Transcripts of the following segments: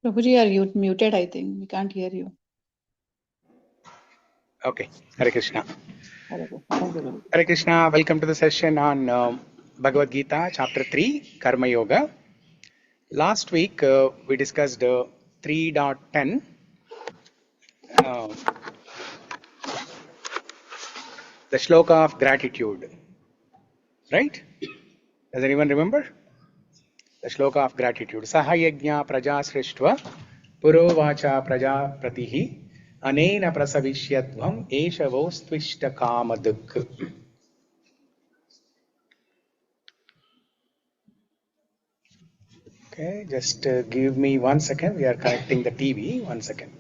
Prabhuji, are you muted? I think we can't hear you. Okay. Hare Krishna. Hare Krishna. Thank you, Prabhuji. Hare Krishna. Welcome to the session on Bhagavad Gita Chapter 3, Karma Yoga. Last week we discussed 3.10. The Sloka of gratitude. Right? Does anyone remember? The Sloka of gratitude. Saha yajna praja srishtva purovacha praja pratihi anena prasavishyadvam esha vostvishta kamaduk. Okay, just give me 1 second. We are connecting the TV. 1 second.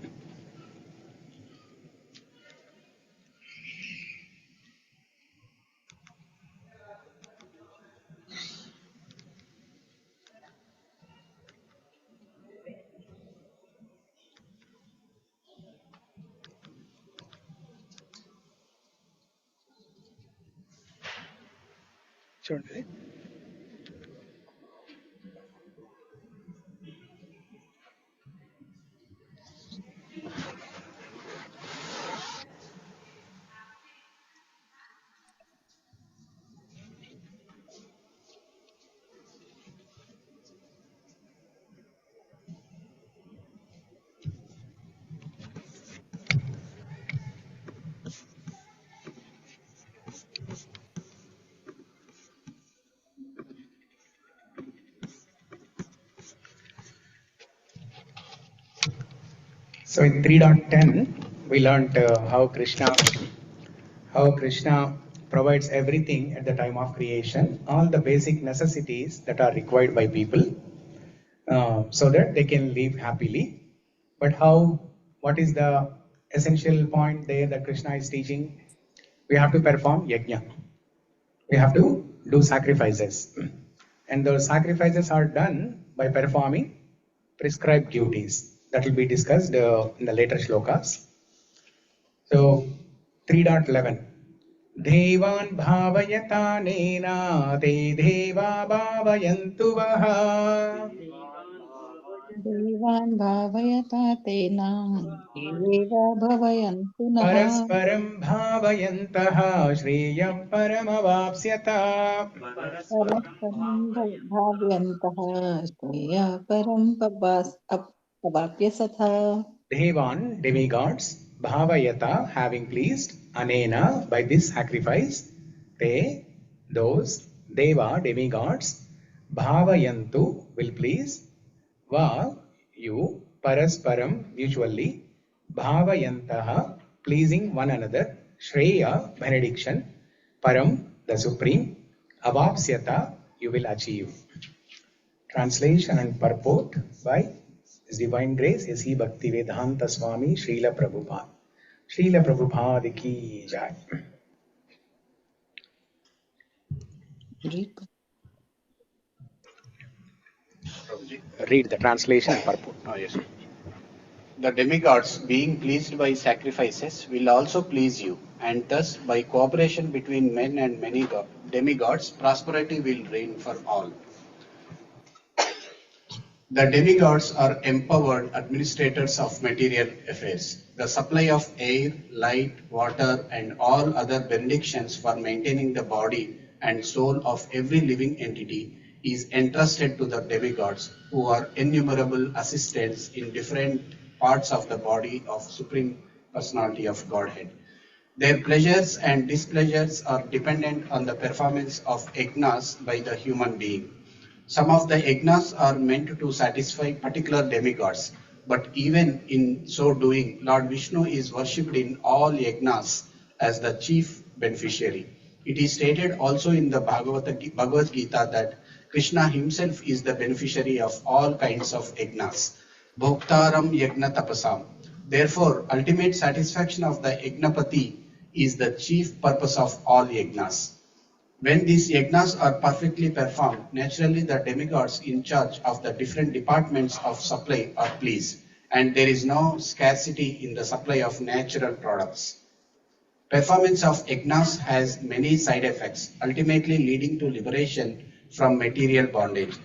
చూడండి. So in 3.10, we learned how Krishna provides everything at the time of creation, all the basic necessities that are required by people, so that they can live happily. But what is the essential point there that Krishna is teaching? We have to perform yajna. We have to do sacrifices. And those sacrifices are done by performing prescribed duties. That will be discussed in the later shlokas. So 3.11. Devān bhāvayatānena te devā bhāvayantu vah. Devān bhāvayatānena devā bhāvayantu nah. Parasparaṁ bhāvayantaḥ śreyaḥ param avāpsyatha. Parasparaṁ bhāvayantaḥ śreyaḥ param avāpsyatha. Devān, demigods, bhavayata, having pleased, anena, by this sacrifice, te, those, deva, demigods, bhavayantu, will please, va, you, parasparam, mutually, bhavayantaḥ, pleasing one another, śreyaḥ, benediction, param, the supreme, avāpsyatha, you will achieve. Translation and purport by His Divine Grace S.E. Bhaktivedanta Swami Srila Prabhupada. Srila Prabhupada ki jai. Read the translation and purport. Oh, yes. The demigods, being pleased by sacrifices, will also please you, and thus, by cooperation between men and many demigods, prosperity will reign for all. The demigods are empowered administrators of material affairs. The supply of air, light, water, and all other benedictions for maintaining the body and soul of every living entity is entrusted to the demigods, who are innumerable assistants in different parts of the body of Supreme Personality of Godhead. Their pleasures and displeasures are dependent on the performance of yajnas by the human being. Some of the yajnas are meant to satisfy particular demigods, but even in so doing, Lord Vishnu is worshipped in all yajnas as the chief beneficiary. It is stated also in the Bhagavad Gita that Krishna himself is the beneficiary of all kinds of yajnas. Bhoktaram yajna tapasam. Therefore, ultimate satisfaction of the yajnapati is the chief purpose of all yajnas. When these yajnas are perfectly performed, naturally the demigods in charge of the different departments of supply are pleased, and there is no scarcity in the supply of natural products. Performance of yajnas has many side effects, ultimately leading to liberation from material bondage.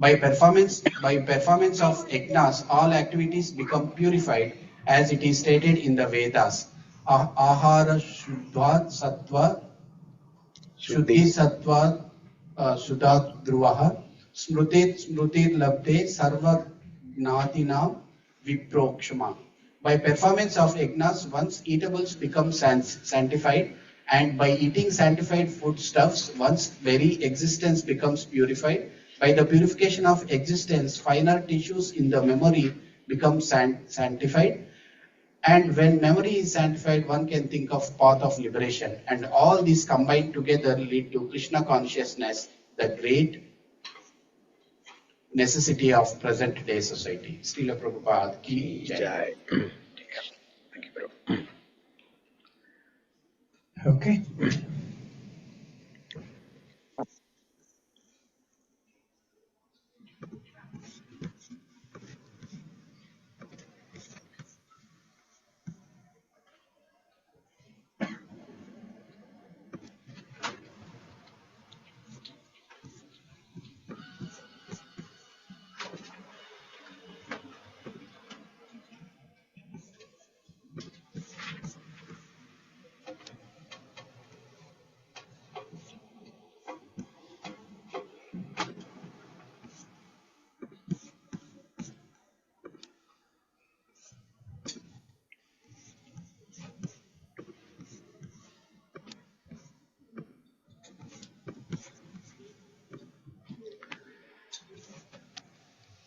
By performance of yajnas, all activities become purified, as it is stated in the Vedas. Ahara shuddhat sattva shuddhi sattva shuddhat dhruvaha smrutir labde sarva gnatinam viprokshama. By performance of yajnas, one's eatables become sanctified, and by eating sanctified foodstuffs, one's very existence becomes purified. By the purification of existence, finer tissues in the memory become sanctified. And when memory is sanctified, one can think of path of liberation. And all these combined together lead to Krishna consciousness, the great necessity of present day society. Srila Prabhupada ki jai. Thank you, Prabhu. Okay.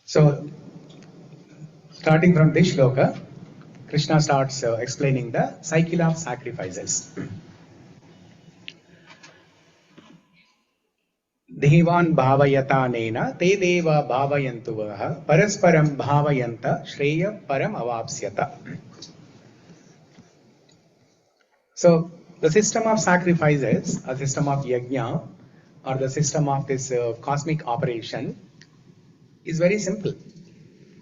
So, starting from this shloka, Krishna starts explaining the cycle of sacrifices. devān bhāvayatānena te devā bhāvayantu parasparaṁ bhāvayanta śreyaḥ param avāpsyatha. So, the system of sacrifices, a system of yajna, or the system of this cosmic operation is very simple.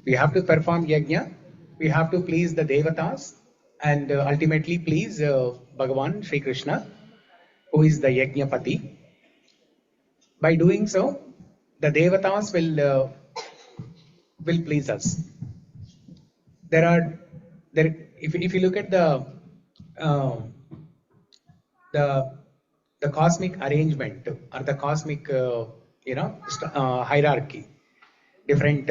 We have to perform yajna, we have to please the devatas, and ultimately please Bhagavan Shri Krishna, who is the yajnapati. By doing so, the devatas will please us. If you look at the cosmic arrangement or the cosmic hierarchy, different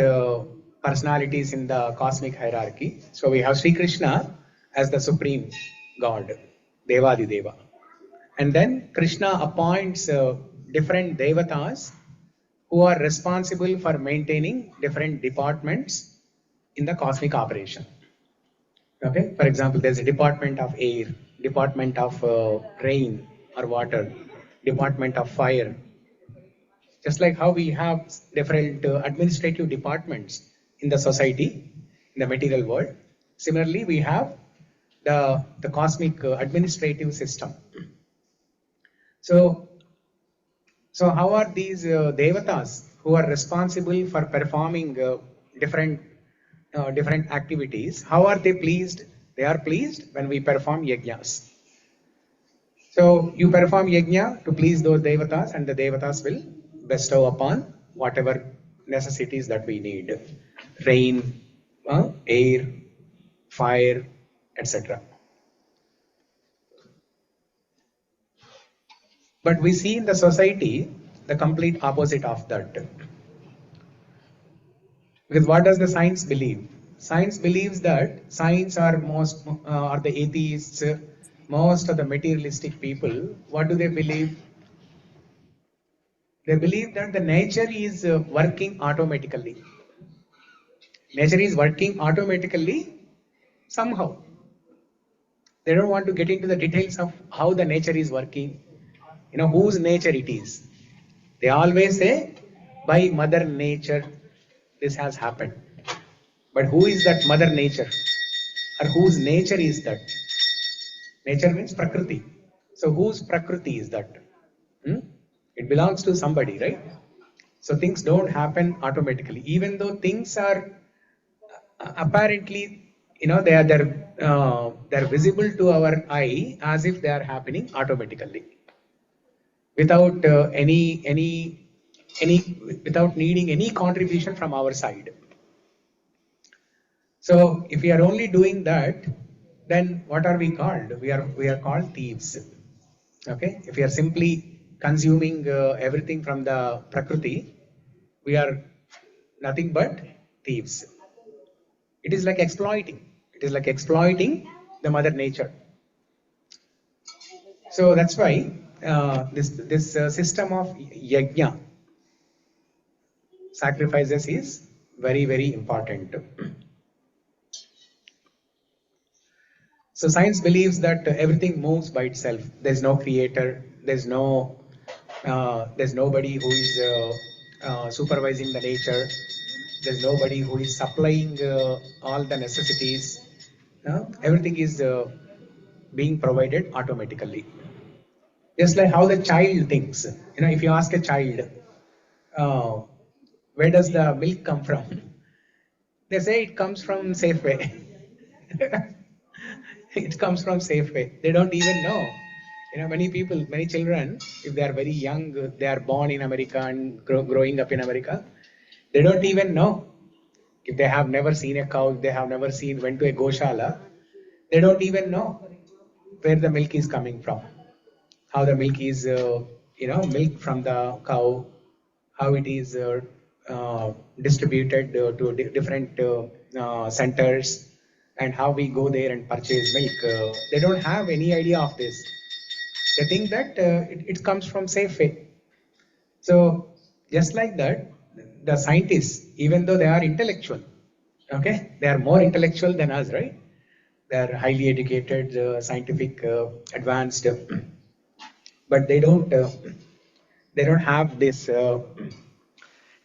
personalities in the cosmic hierarchy. So we have Sri Krishna as the supreme God, devā, and then Krishna appoints different devatas who are responsible for maintaining different departments in the cosmic operation. Okay, for example, there's a department of air, department of rain or water, department of fire. Just like how we have different administrative departments in the society, in the material world, similarly we have the cosmic administrative system. So how are these devatas who are responsible for performing different activities, how are they pleased? They are pleased when we perform yajnas. So you perform yajna to please those devatas, and the devatas will bestow upon whatever necessities that we need: rain, air, fire, etc. But we see in the society the complete opposite of that. Because what does the science believe? Science believes that science are the atheists, most of the materialistic people. What do they believe? They believe that the nature is working automatically. Nature is working automatically somehow. They don't want to get into the details of how the nature is working, whose nature it is. They always say, by Mother Nature, this has happened. But who is that Mother Nature? Or whose nature is that? Nature means Prakriti. So whose Prakriti is that? It belongs to somebody, right? So things don't happen automatically. Even though things are apparently, they're visible to our eye as if they are happening automatically, without any without needing any contribution from our side. So if we are only doing that, then what are we called? We are called thieves. Okay, if we are simply consuming everything from the Prakriti, we are nothing but thieves. It is like exploiting. It is like exploiting the Mother Nature. So that's why this system of Yajna, sacrifices, is very, very important. So science believes that everything moves by itself. There's no creator. There's nobody who is supervising the nature. There's nobody who is supplying all the necessities. Everything is being provided automatically. Just like how the child thinks. If you ask a child, where does the milk come from? They say it comes from Safeway. It comes from Safeway. They don't even know. Many children, if they are very young, they are born in America and growing up in America, they don't even know. If they have never seen a cow, if they have never went to a Goshala, they don't even know where the milk is coming from. How the milk is, milk from the cow, how it is distributed to different centers, and how we go there and purchase milk. They don't have any idea of this. They think that it comes from Safeway. So just like that, the scientists, even though they are intellectual, okay, they are more intellectual than us, right? They are highly educated, scientific, advanced, but they don't have this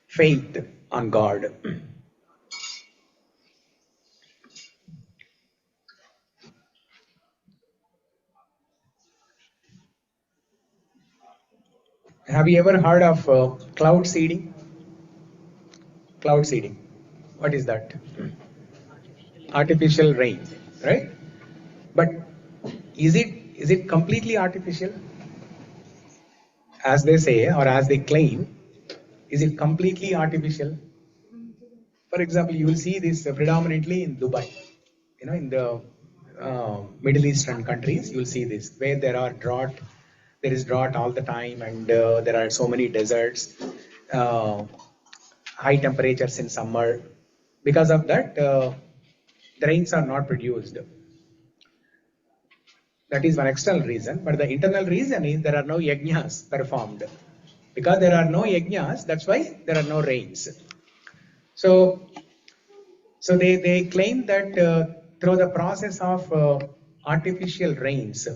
faith on God. Have you ever heard of cloud seeding? Cloud seeding. What is that? Artificial rain, right? But is it completely artificial? As they say or as they claim, is it completely artificial? For example, you will see this predominantly in Dubai. In the Middle Eastern countries, you will see this, where there is drought all the time, and there are so many deserts, high temperatures in summer. Because of that, the rains are not produced. That is one external reason, but the internal reason is there are no yajnas performed. Because there are no yajnas, that's why there are no rains. So they claim that through the process of artificial rains,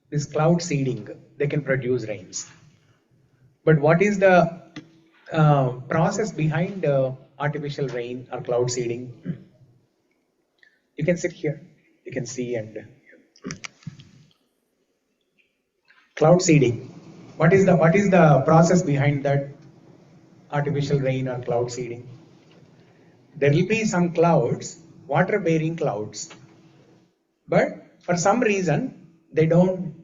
this cloud seeding, they can produce rains. But what is the process behind artificial rain or cloud seeding? You can sit here. You can see and cloud seeding. What is the process behind that artificial rain or cloud seeding? There will be some clouds, water-bearing clouds, but for some reason they don't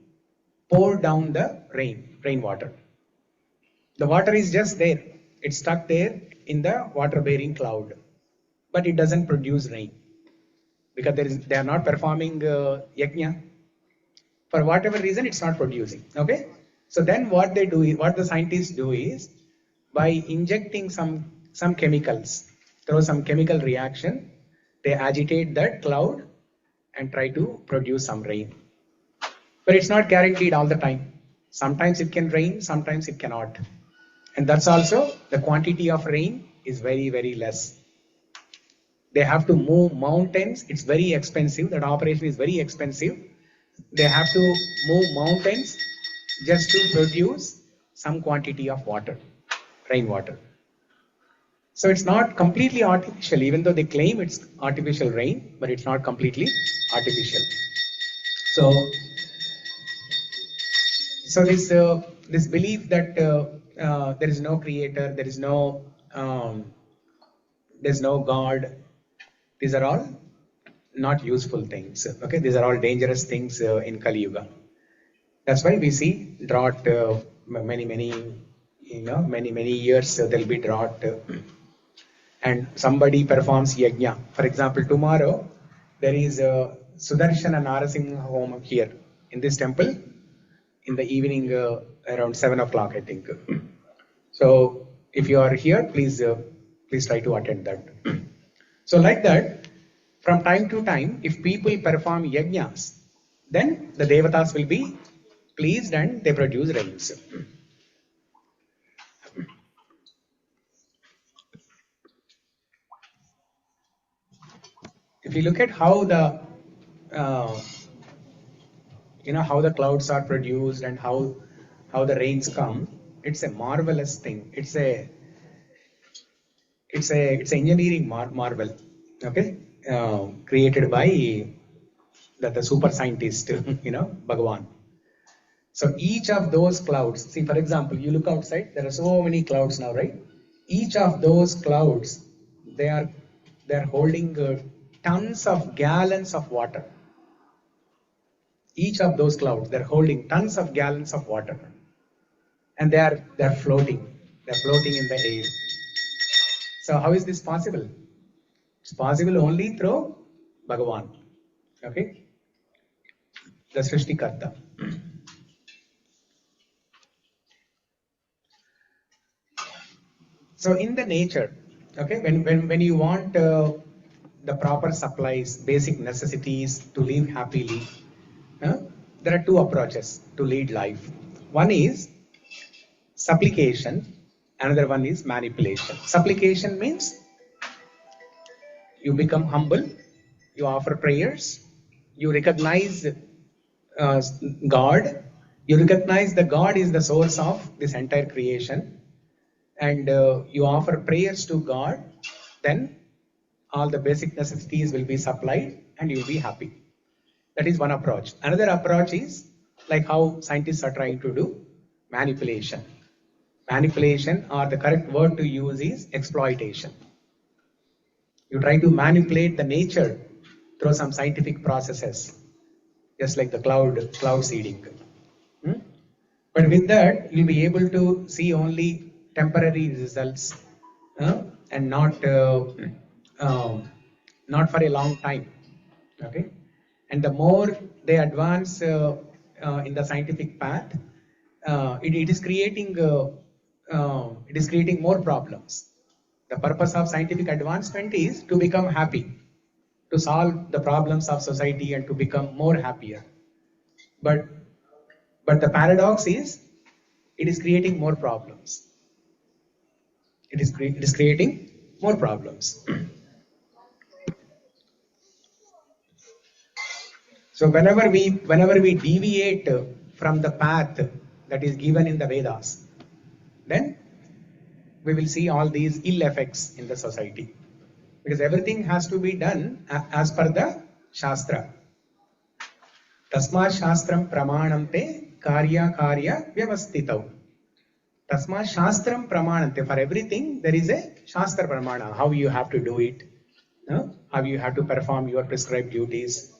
pour down the rainwater. The water is just there. It's stuck there in the water-bearing cloud, but it doesn't produce rain because they are not performing yajna. For whatever reason, it's not producing. Okay. So then what the scientists do is, by injecting some chemicals, through some chemical reaction, they agitate that cloud and try to produce some rain. But it's not guaranteed all the time. Sometimes it can rain, sometimes it cannot. And that's also the quantity of rain is very, very less. They have to move mountains. It's very expensive. That operation is very expensive. They have to move mountains just to produce some quantity of water, rainwater. So it's not completely artificial, even though they claim it's artificial rain, but it's not completely artificial. So this belief that there is no creator, there's no God, these are all not useful things. Okay, these are all dangerous things in Kali Yuga. That's why we see drought, many many years there'll be drought, and somebody performs yajna. For example, tomorrow there is a Sudarshana Narasimha Home here in this temple in the evening around 7 o'clock, I think. So if you are here, please try to attend that. So like that, from time to time, if people perform yajnas, then the devatas will be pleased and they produce rains. If you look at how the how the clouds are produced and how the rains come, it's a marvelous thing. It's engineering marvel, okay, created by the super scientist, Bhagavan. So each of those clouds, see, for example, you look outside, there are so many clouds now, right? Each of those clouds, they're holding tons of gallons of water. Each of those clouds, they're holding tons of gallons of water, and they're floating. They're floating in the air. So how is this possible? It's possible only through Bhagavan, okay, the Srishtikarta. So in the nature, okay, when you want the proper supplies, basic necessities to live happily, there are two approaches to lead life. One is supplication, another one is manipulation. Supplication means you become humble, you offer prayers, you recognize God, you recognize that God is the source of this entire creation, and you offer prayers to God, then all the basic necessities will be supplied and you will be happy. That is one approach. Another approach is like how scientists are trying to do, manipulation. Manipulation, or the correct word to use is exploitation. You try to manipulate the nature through some scientific processes, just like the cloud seeding. But with that, you'll be able to see only temporary results, and not for a long time. Okay, and the more they advance in the scientific path, it is creating more problems. The purpose of scientific advancement is to become happy, to solve the problems of society and to become more happier. But the paradox is, it is creating more problems. It is creating more problems. So whenever we deviate from the path that is given in the Vedas, then we will see all these ill effects in the society, because everything has to be done as per the Shastra. Tasma Shastram Pramanante Karya Vyavastitau. Tasma Shastram Pramanante. For everything there is a Shastra Pramana. How you have to do it, how you have to perform your prescribed duties.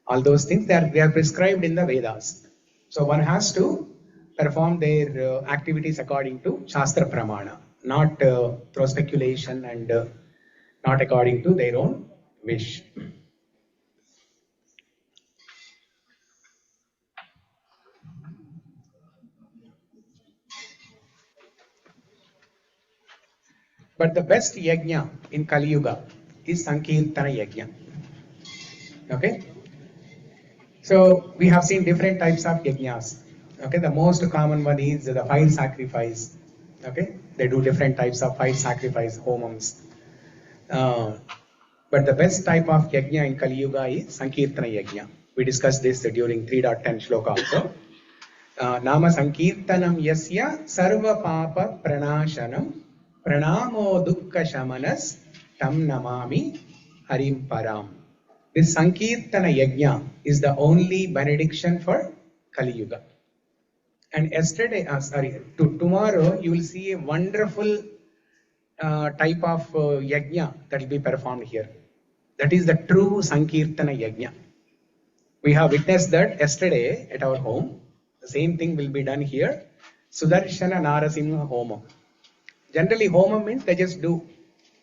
All those things, they are prescribed in the Vedas. So one has to perform their activities according to Shastra Pramana, not through speculation and not according to their own wish. But the best yajna in Kali Yuga is Sankirtana yajna. Okay? So we have seen different types of yajnas. Okay, the most common one is the fire sacrifice. Okay, they do different types of fire sacrifice, homams. But the best type of yajna in Kali Yuga is Sankirtana yajna. We discussed this during 3.10 Sloka also. Nama Sankirtanam yasya sarva papa pranashanam pranamo dukkha shamanas tam namami harim param. This Sankirtana yajna is the only benediction for Kali Yuga. And tomorrow you will see a wonderful type of yajna that will be performed here. That is the true Sankirtana yajna. We have witnessed that yesterday at our home. The same thing will be done here. Sudarshana Narasimha Homam. Generally, Homam means they just do.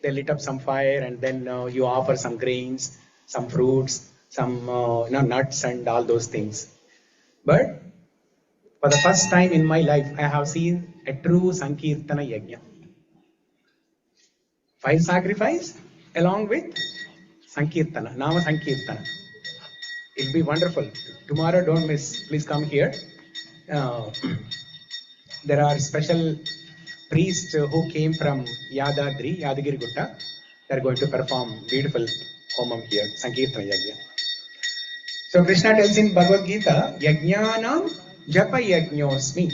They lit up some fire and then you offer some grains, some fruits, some nuts and all those things. But for the first time in my life, I have seen a true Sankirtana Yajna. Fire sacrifice along with Sankirtana, Nama Sankirtana. It'll be wonderful. Tomorrow, don't miss. Please come here. There are special priests who came from Yadagiri Gutta. They are going to perform beautiful homam here, Sankirtana Yajna. So Krishna tells in Bhagavad Gita, Yajnanam Japa Yajñosmi.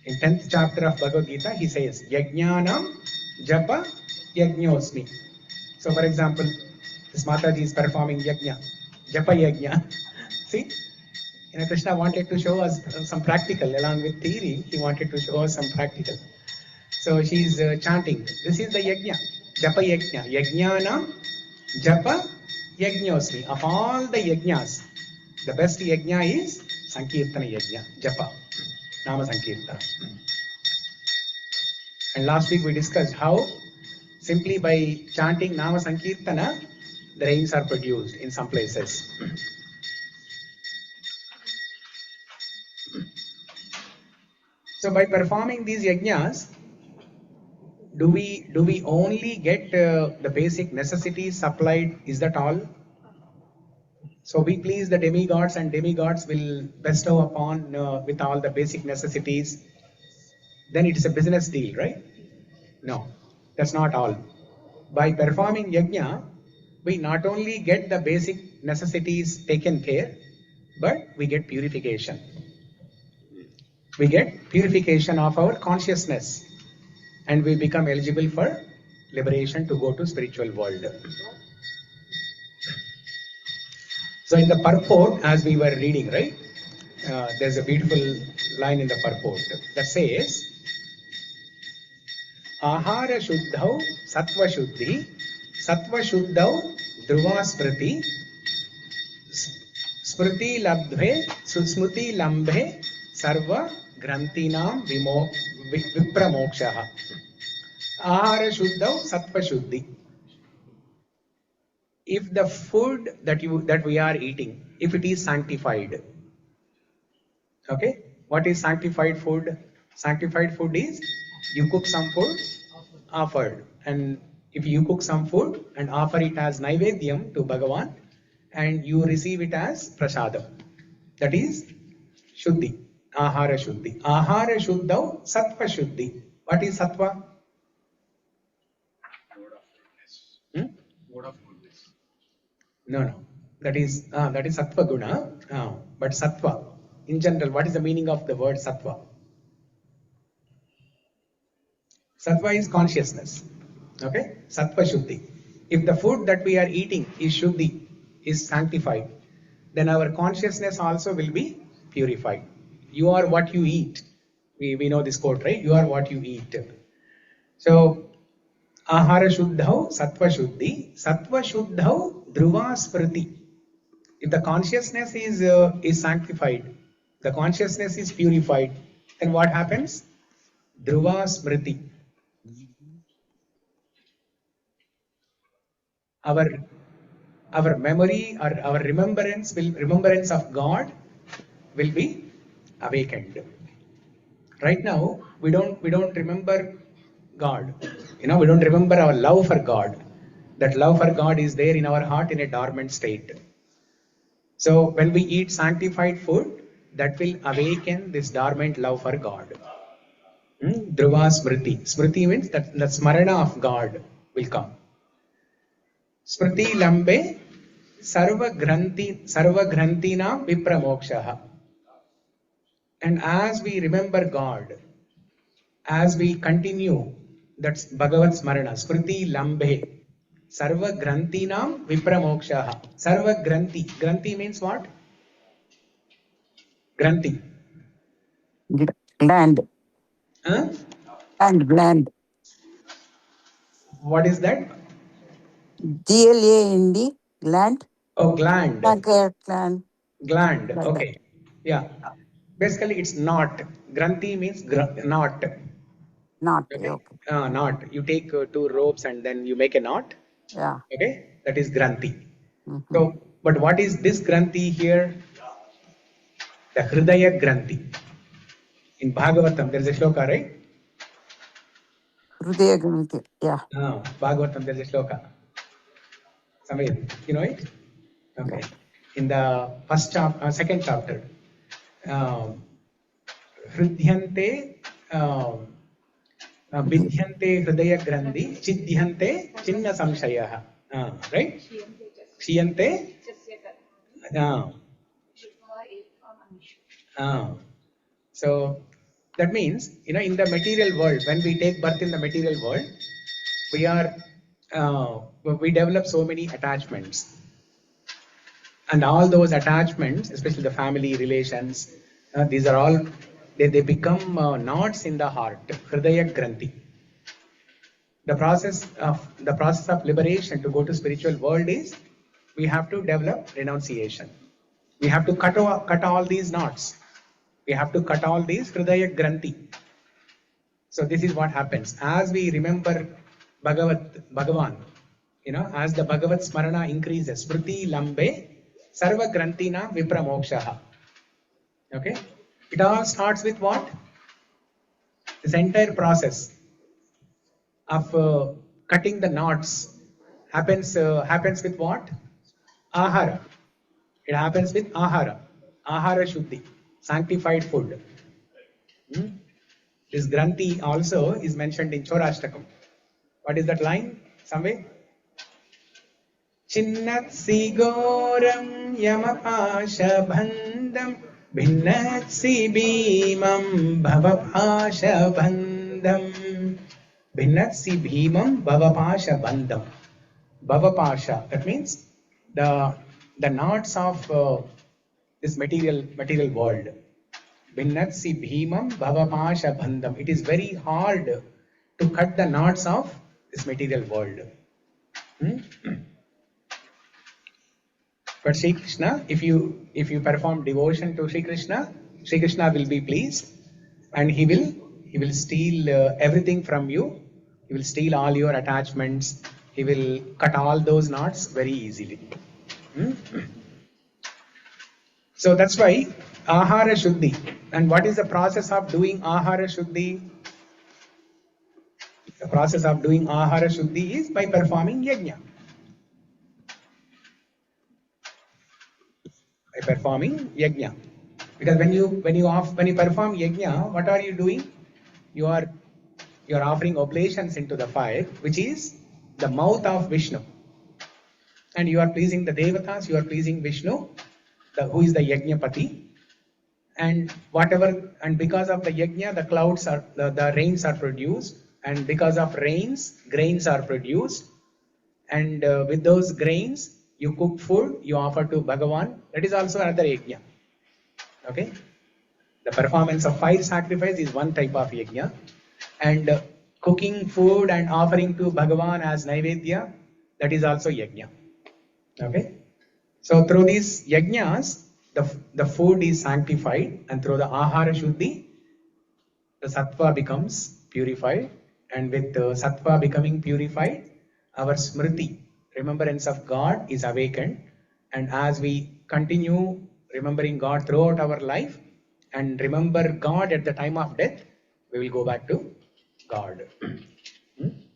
In 10th chapter of Bhagavad Gita, he says, Yajnanam Japa Yajñosmi. So for example, this Mataji is performing Yajna, Japa Yajna. See? Krishna wanted to show us some practical, along with theory, he wanted to show us some practical. So she is chanting, this is the Yajna, Japa Yajna, Yajnanam Japa Yajñosmi. Of all the Yajnas, the best Yajna is Sankirtana Yajna, Japa, Nama Sankirtana. And last week we discussed how simply by chanting Nama Sankirtana, the rains are produced in some places. So by performing these yajnas, do we only get the basic necessities supplied? Is that all? So we please the demigods and demigods will bestow upon with all the basic necessities. Then it is a business deal, right? No, that's not all. By performing yajna, we not only get the basic necessities taken care, but we get purification. We get purification of our consciousness and we become eligible for liberation to go to spiritual world. So in the purport, as we were reading, right, there's a beautiful line in the purport that says, Ahara Shuddhau Sattva Shuddhi, Sattva Shuddhau Dhruva Smriti, Smriti Labdhe, Smriti Lambhe, Sarva Grantinam Vipramokshaha. Ahara Shuddhau Sattva Shuddhi. If the food that we are eating, if it is sanctified, okay, what is sanctified food? Sanctified food is you cook some food, offered, and if you cook some food and offer it as naivedyam to Bhagavan, and you receive it as prasadam, that is Shuddhi, Ahara Shuddhi. Ahara Shuddhau Sattva Shuddhi. What is Sattva? Mode of goodness. No. That is Sattva Guna. But Sattva, in general, what is the meaning of the word Sattva? Sattva is consciousness. Okay? Sattva Shuddhi. If the food that we are eating is Shuddhi, is sanctified, then our consciousness also will be purified. You are what you eat. We know this quote, right? You are what you eat. So, Ahara Shuddhau Sattva Shuddhi, Sattva Shuddhau Dhruva Smriti. If the consciousness is sanctified, the consciousness is purified, then what happens? Dhruva Smriti. Our memory or our remembrance of God will be awakened. Right now, we don't remember God. We don't remember our love for God. That love for God is there in our heart in a dormant state. So when we eat sanctified food, that will awaken this dormant love for God. Dhruva Smriti. Smriti means that the smarana of God will come. Smriti Lambe Sarva Grantina Vipramokshaha. And as we remember God, as we continue, that's Bhagavad Smarana, Smriti Lambe Sarva Grantinam Vipramokshaha. Sarva Granti. Granti means what? Granti. Gland. Huh? And gland. What is that? GLAND. Gland. Oh, gland. Pancreas gland. Gland. Like Okay. Yeah. Basically, it's knot. Granthi means knot. Not Okay. okay. Knot. You take two ropes and then you make a knot. Yeah. Okay. That is Granthi. Mm-hmm. So, but what is this Granthi here? The Hridaya Granthi. In Bhagavatam, there is a Sloka, right? Hrudaya Granthi. Yeah. Bhagavatam, there is a Sloka. Somewhere, you know it? Okay. Yeah. In the second chapter, Hridyante, Vidhyante Hridaya Grandhi, Chidyante Chinna Samshayaha. Right? Shiyante? So that means, in the material world, when we take birth in the material world, we develop so many attachments. And all those attachments, especially the family relations, these are all, they become knots in the heart, Hridaya Granthi. The process of liberation to go to spiritual world is, we have to develop renunciation. We have to cut all these knots. We have to cut all these Hridaya Granthi. So this is what happens. As we remember Bhagavan, as the Bhagavad Smarana increases, Smriti Lambe Sarva Granthina Vipramokshaha. Okay? It all starts with what? This entire process of cutting the knots happens with what? Ahara. It happens with Ahara. Ahara Shuddhi. Sanctified food. This Granthi also is mentioned in Chorashtakam. What is that line? Somewhere? Chinnat sigoram yamapasha bandam bhinnat si bhimam bhavapasha bandam. Bhinnat si bhimam bhavapasha bandam. Bhavapasha, that means the knots of this material world. Bhinnat si bhimam bhavapasha bandam. It is very hard to cut the knots of this material world. But Sri Krishna, if you perform devotion to Sri Krishna will be pleased, and he will steal everything from you. He will steal all your attachments. He will cut all those knots very easily. So that's why Ahara Shuddhi. And what is the process of doing Ahara Shuddhi? The process of doing Ahara Shuddhi is by performing Yajna. By performing Yajna. Because when you perform Yajna, what are you doing? You are offering oblations into the fire, which is the mouth of Vishnu. And you are pleasing the devatas, you are pleasing Vishnu, who is the Yajnapati. And because of the Yajna, the clouds are, the rains are produced. And because of rains, grains are produced. And with those grains, you cook food, you offer to Bhagavan. That is also another Yajna. Okay? The performance of fire sacrifice is one type of Yajna. And cooking food and offering to Bhagavan as Naivedya, that is also Yajna. Okay? So through these Yajnas, the food is sanctified, and through the Ahara Shuddhi, the Sattva becomes purified, and with the Sattva becoming purified, our Smriti, remembrance of God, is awakened. And as we continue remembering God throughout our life and remember God at the time of death, we will go back to God.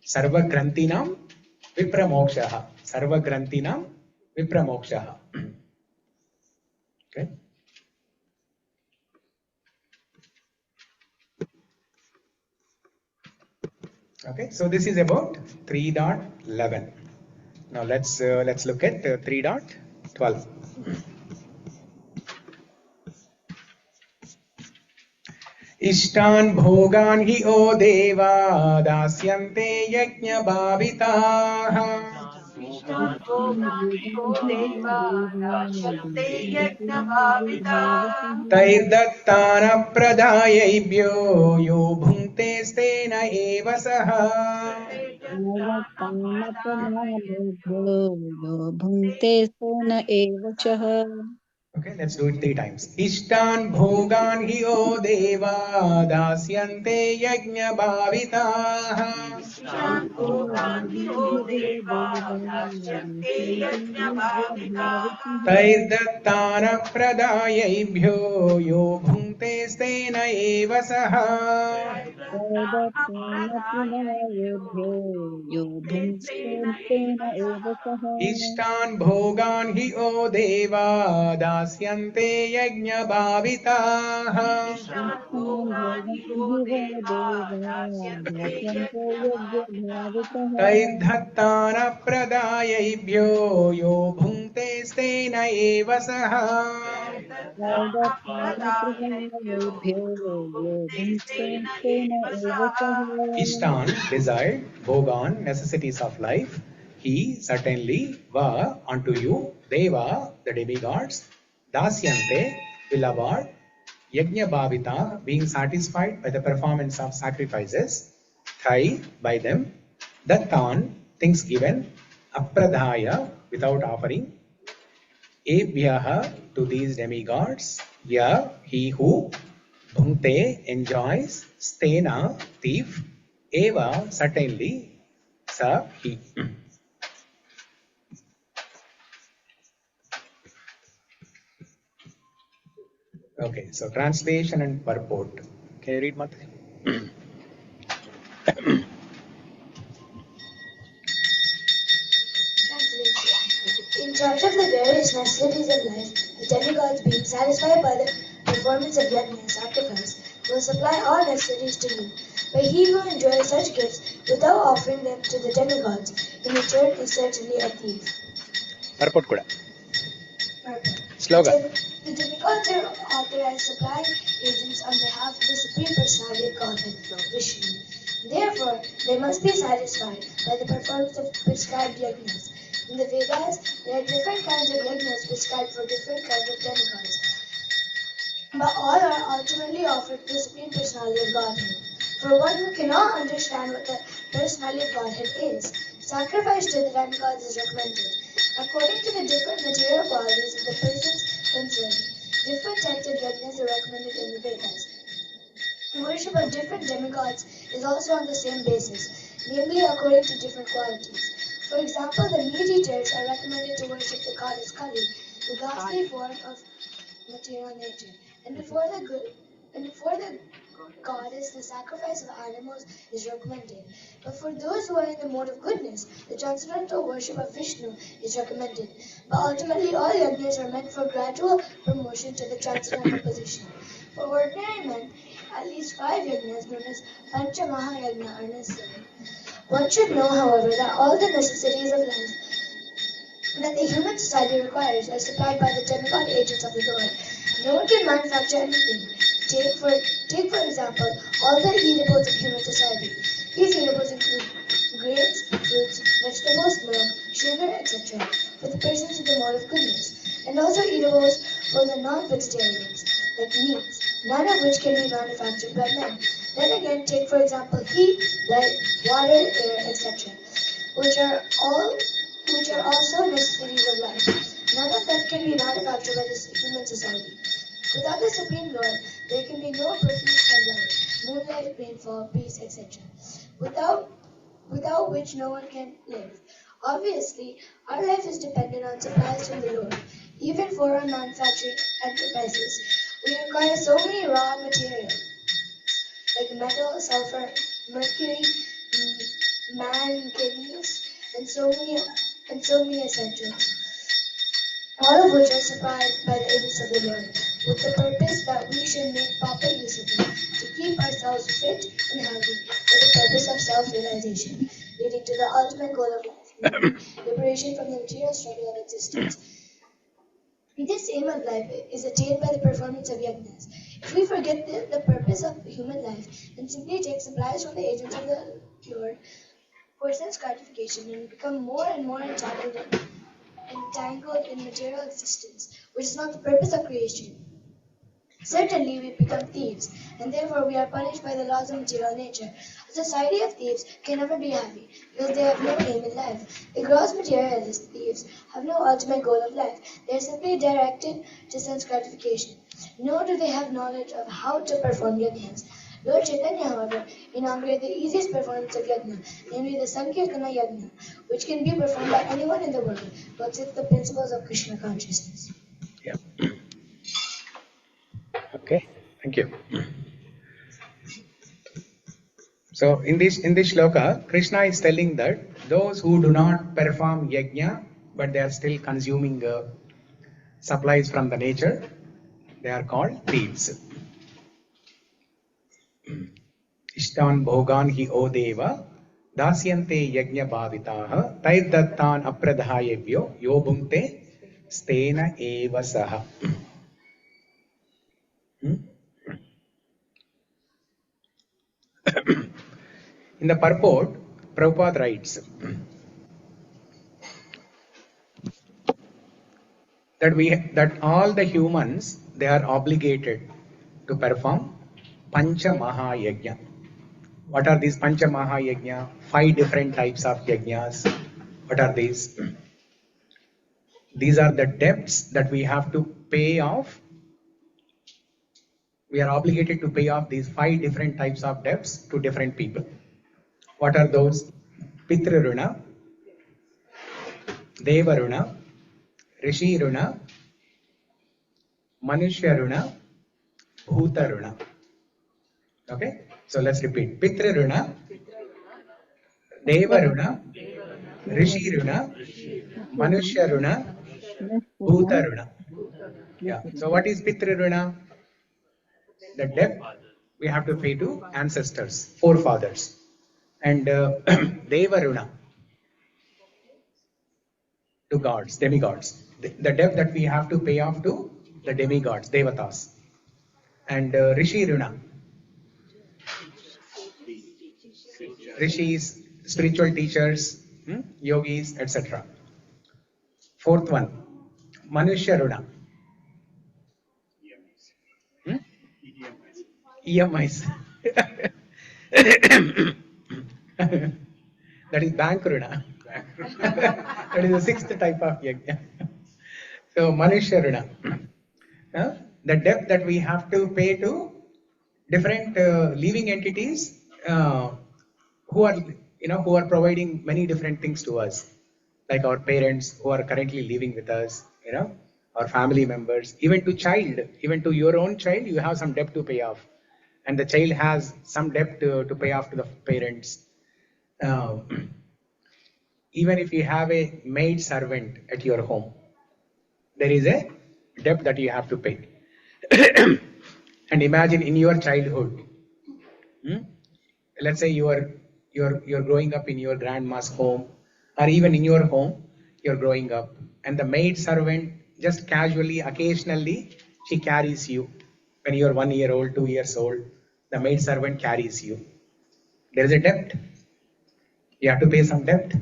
Sarva Grantinam Vipramokshaha. Sarva Grantinam Vipramokshaha. Okay. Okay, so this is about 3.11. Now let's look at 3.12. Ishtan bhogan hi o deva dasyante yajna bhavitaha. Tairdattana pradayebhyo yo bhunte stena eva saha. भुङ्क्ते स्तेन एव चः. Okay, let's do it 3 times. Ishtan bhogan hi o deva dasyante yajna bhavitaha. तैर्दत्तान प्रदायैभ्यो यो भुङ्क्ते स्तेन एव सः तदत्तेन यो भुङ्क्तेन एव सः इष्टान् भोगान् हि ओ देवा दास्यन्ते यज्ञभाविताः इष्टान् भोगान् हि वो देवा दास्यन्ते यज्ञभावितः तैर्दत्तान प्रदायैभ्यो यो भुङ्क्ते स्तेन एव सः तदत्तेन यो भुङ्क्तेन एव सः Ishtan, desired, Bhogan, necessities of life. He, certainly, Va, unto you, Deva, the demigods, Dasyante, will award, Yajna Bhavita, being satisfied by the performance of sacrifices, Thai, by them, Dattan, things given, Apradhaya, without offering, Ebhyaha, to these demigods, Ya, he who, Bhunkte, enjoys, Stena, thief, Eva, certainly, Sa, he. Okay, so translation and purport. Can you read, Mataji? In charge of the various necessities of life, the demigods, being satisfied by the performance of yajna, sacrifice, will supply all necessities to you. But he who enjoys such gifts without offering them to the demigods, in return is certainly a thief. Purport kuda. Sloka. The demigods are authorized supply agents on behalf of the Supreme Personality of Godhead, Vishnu. Therefore, they must be satisfied by the performance of prescribed yajnas. In the Vedas, there are different kinds of yajnas prescribed for different kinds of demigods, but all are ultimately offered to the Supreme Personality of Godhead. For one who cannot understand what the Personality of Godhead is, sacrifice to the demigods is recommended. According to the different material qualities of the persons concerned, different types of yajnas are recommended in the Vedas. The worship of different demigods is also on the same basis, namely according to different qualities. For example, the meat-eaters are recommended to worship the goddess Kali, the ghastly form of material nature. And before the goddess, the sacrifice of animals is recommended. But for those who are in the mode of goodness, the transcendental worship of Vishnu is recommended. But ultimately, all yajnas are meant for gradual promotion to the transcendental position. For ordinary men, at least 5 yajnas known as Pancha Mahayajna are necessary. One should know, however, that all the necessities of life that the human society requires are supplied by the demigod agents of the Lord. No one can manufacture anything. Take for example, all the eatables of human society. These eatables include grains, fruits, vegetables, milk, sugar, etc. for the persons of the mode of goodness, and also eatables for the non-vegetarians, like meats, none of which can be manufactured by men. Then again, take for example heat, light, water, air, etc., which are also necessities of life. None of them can be manufactured by this human society. Without the Supreme Lord, there can be no perfect sunlight, moonlight, rainfall, peace, etc., without which no one can live. Obviously, our life is dependent on supplies from the Lord. Even for our manufacturing enterprises, we require so many raw materials, like metal, sulfur, mercury, manganese, and so many essentials, all of which are supplied by the agents of the Lord, with the purpose that we should make proper use of them, to keep ourselves fit and healthy for the purpose of self-realization, leading to the ultimate goal of life, namely liberation from the material struggle of existence. This aim of life is attained by the performance of yajnas. If we forget the purpose of human life and simply take supplies from the agents of the Lord for sense gratification, and become more and more entangled in material existence, which is not the purpose of creation. Certainly we become thieves, and therefore we are punished by the laws of material nature. A society of thieves can never be happy, because they have no aim in life. The gross materialist thieves have no ultimate goal of life. They are simply directed to sense gratification. Nor do they have knowledge of how to perform yajnas. Lord Chaitanya, however, inaugurated the easiest performance of yajna, namely the Sankirtana yajna, which can be performed by anyone in the world who accepts the principles of Krishna consciousness. Yeah. Okay. Thank you. So in this shloka, Krishna is telling that those who do not perform yajna, but they are still consuming supplies from the nature, they are called thieves. Ishtan bhogan hi o deva dasyante yajna bhavitaha tairdattan apradhayevyo yo bhunkte stena eva saha. In the purport, Prabhupada writes that all the humans, they are obligated to perform Pancha Mahayajna. What are these Pancha Mahayajna? 5 different types of yajnas. What are these? These are the debts that we have to pay off. We are obligated to pay off these 5 different types of debts to different people. What are those? Pitraruna, Devaruna, Rishiruna, Manushyaruna, Bhutaruna. Okay? So let's repeat. Pitraruna, Devaruna, Rishiruna, Manushyaruna, Bhutaruna. Yeah. So what is Pitraruna? The debt we have to pay to ancestors, forefathers. And Devaruna, to gods, demigods. The debt that we have to pay off to the demigods, devatas. And Rishiruna, rishis, spiritual teachers, yogis, etc. Fourth one, Manushyaruna. EMIs. That is bank runa. That is the 6th type of yajna. So Manushya runa. The debt that we have to pay to different living entities who are providing many different things to us, like our parents who are currently living with us, our family members, even to your own child, you have some debt to pay off, and the child has some debt to pay off to the parents. Even if you have a maid servant at your home, there is a debt that you have to pay. And imagine in your childhood, let's say you're growing up in your grandma's home, or even in your home, you're growing up, and the maid servant just casually, occasionally, she carries you. When you're 1 year old, 2 years old, the maid servant carries you. There is a debt. You have to pay some debt.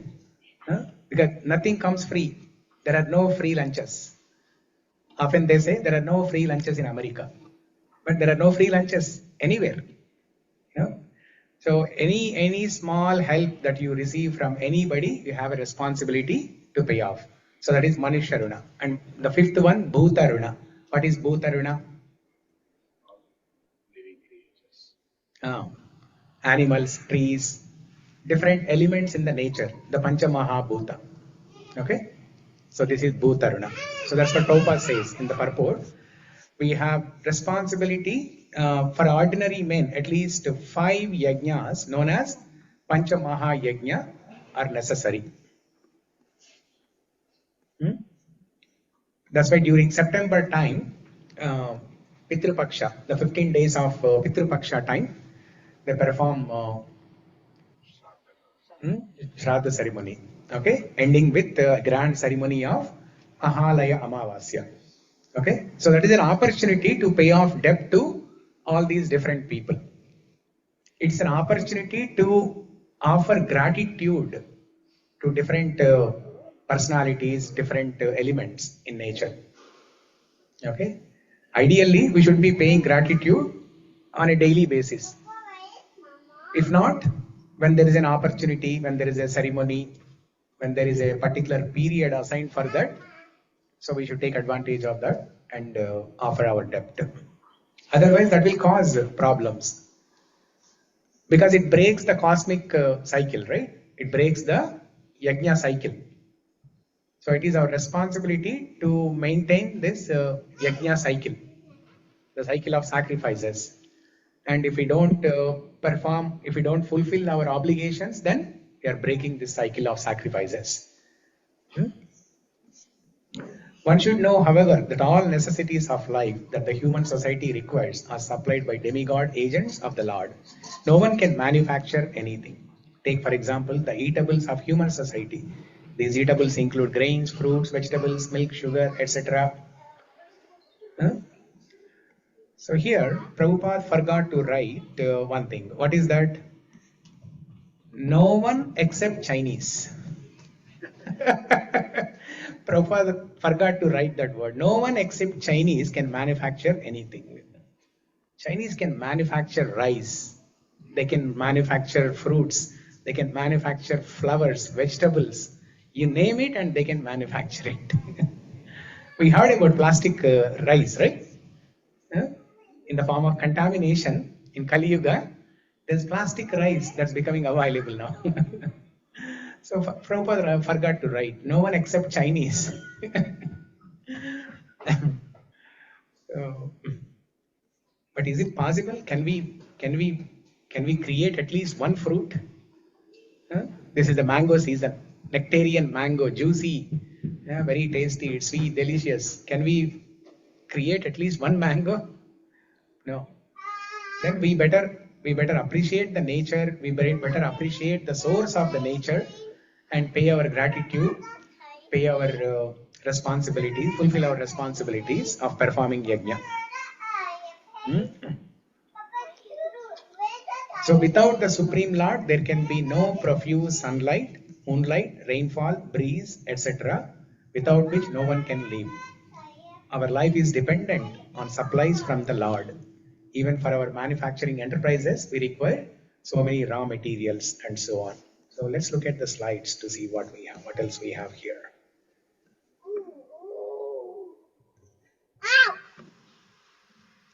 Because nothing comes free. There are no free lunches. Often they say there are no free lunches in America. But there are no free lunches anywhere. So any small help that you receive from anybody, you have a responsibility to pay off. So that is Manushya Runa. And the 5th one, Bhuta Runa. What is Bhuta Runa? Animals, trees, different elements in the nature, the Pancha Mahabhuta. Okay? So this is Bhuta Runa. So that's what Prabhupada says in the purport. We have responsibility for ordinary men, at least 5 yajnas known as Pancha Maha Yajna are necessary. That's why during September time, Pitru Paksha, the 15 days of Pitru Paksha time, they perform Shraddha ceremony. Okay, ending with the grand ceremony of Ahalaya Amavasya. Okay, so that is an opportunity to pay off debt to all these different people. It's an opportunity to offer gratitude to different personalities, different elements in nature. Okay, Ideally, we should be paying gratitude on a daily basis. If not, when there is an opportunity, when there is a ceremony, when there is a particular period assigned for that, so we should take advantage of that and offer our debt. Otherwise, that will cause problems because it breaks the cosmic cycle, right? It breaks the Yajna cycle. So it is our responsibility to maintain this Yajna cycle, the cycle of sacrifices. And if we don't perform, if we don't fulfill our obligations, then we are breaking this cycle of sacrifices. One should know, however, that all necessities of life that the human society requires are supplied by demigod agents of the Lord. No one can manufacture anything. Take, for example, the eatables of human society. These eatables include grains, fruits, vegetables, milk, sugar, etc. So here, Prabhupada forgot to write one thing. What is that? No one except Chinese. Prabhupada forgot to write that word. No one except Chinese can manufacture anything. Chinese can manufacture rice. They can manufacture fruits. They can manufacture flowers, vegetables. You name it and they can manufacture it. We heard about plastic rice, right? In the form of contamination in Kali Yuga, there's plastic rice that's becoming available now. So Prabhupada forgot to write, no one except Chinese. But is it possible? Can we create at least one fruit? This is the mango season. Nectarian mango, juicy, very tasty, it's sweet, delicious. Can we create at least one mango? No. Then we better appreciate the nature. We better appreciate the source of the nature and pay our gratitude, pay our responsibilities, fulfill our responsibilities of performing yajna. So without the Supreme Lord, there can be no profuse sunlight, moonlight, rainfall, breeze, etc., without which no one can live. Our life is dependent on supplies from the Lord. Even for our manufacturing enterprises, we require so many raw materials and so on. So let's look at the slides to see what we have, what else we have here.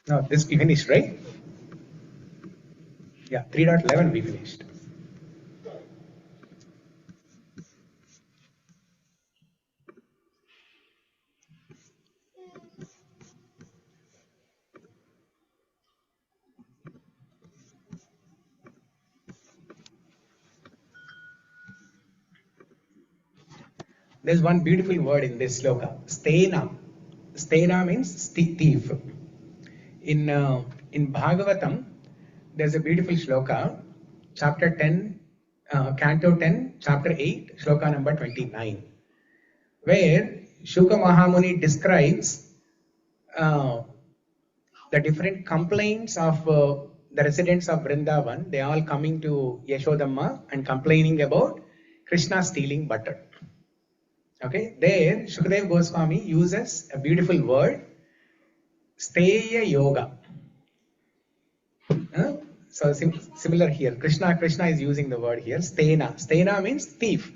No, this we finished, right? Yeah, 3.11 we finished. There's one beautiful word in this sloka, stena. Stena means thief. In Bhagavatam, there's a beautiful shloka, chapter 10, canto 10, chapter 8, shloka number 29, where Shuka Mahamuni describes the different complaints of the residents of Vrindavan. They all coming to Yashodamma and complaining about Krishna stealing butter. Okay, there Shukadeva Goswami uses a beautiful word, steya yoga. So similar here, Krishna is using the word here, stena. Stena means thief.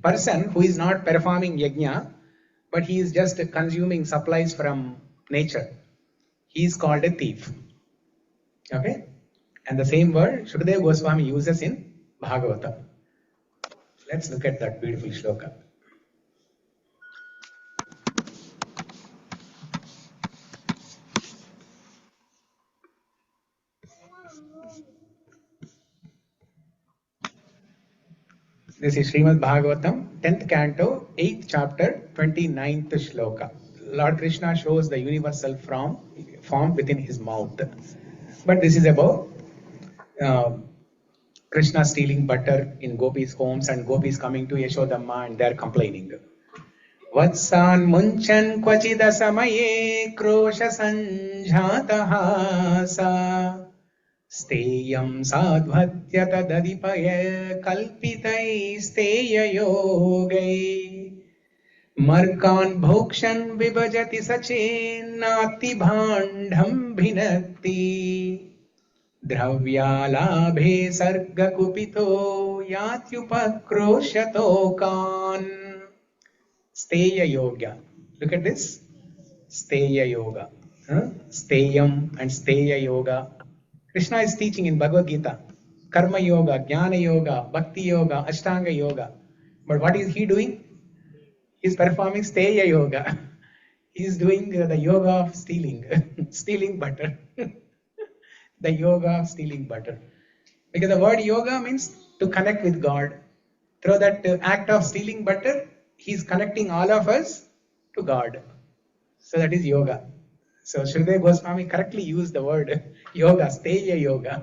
Person who is not performing yajna, but he is just consuming supplies from nature. He is called a thief. Okay, and the same word Shukadeva Goswami uses in Bhagavatam. Let's look at that beautiful shloka. This is Srimad Bhagavatam, 10th canto, 8th chapter, 29th shloka. Lord Krishna shows the universal form within his mouth. But this is about Krishna stealing butter in gopis' homes and gopis coming to Yashodamma and they are complaining. Vatsan munchan kvachida samaye krosha sanjhataha sa steyam sadhvatya tadadipaya kalpitai steya yogai Markan bhokshan vibhajati sachenati bhandam bhinatti Dravyalabhe sarga kupito yatyupakroshyatokan. Steya yoga. Look at this. Steya yoga. Steyam and Steya yoga. Krishna is teaching in Bhagavad Gita. Karma yoga, Jnana yoga, Bhakti yoga, Ashtanga yoga. But what is he doing? He is performing Steya yoga. He is doing the yoga of stealing. Stealing butter. The yoga of stealing butter. Because the word yoga means to connect with God. Through that act of stealing butter, he is connecting all of us to God. So that is yoga. So Shridhar Goswami correctly used the word yoga, steya yoga,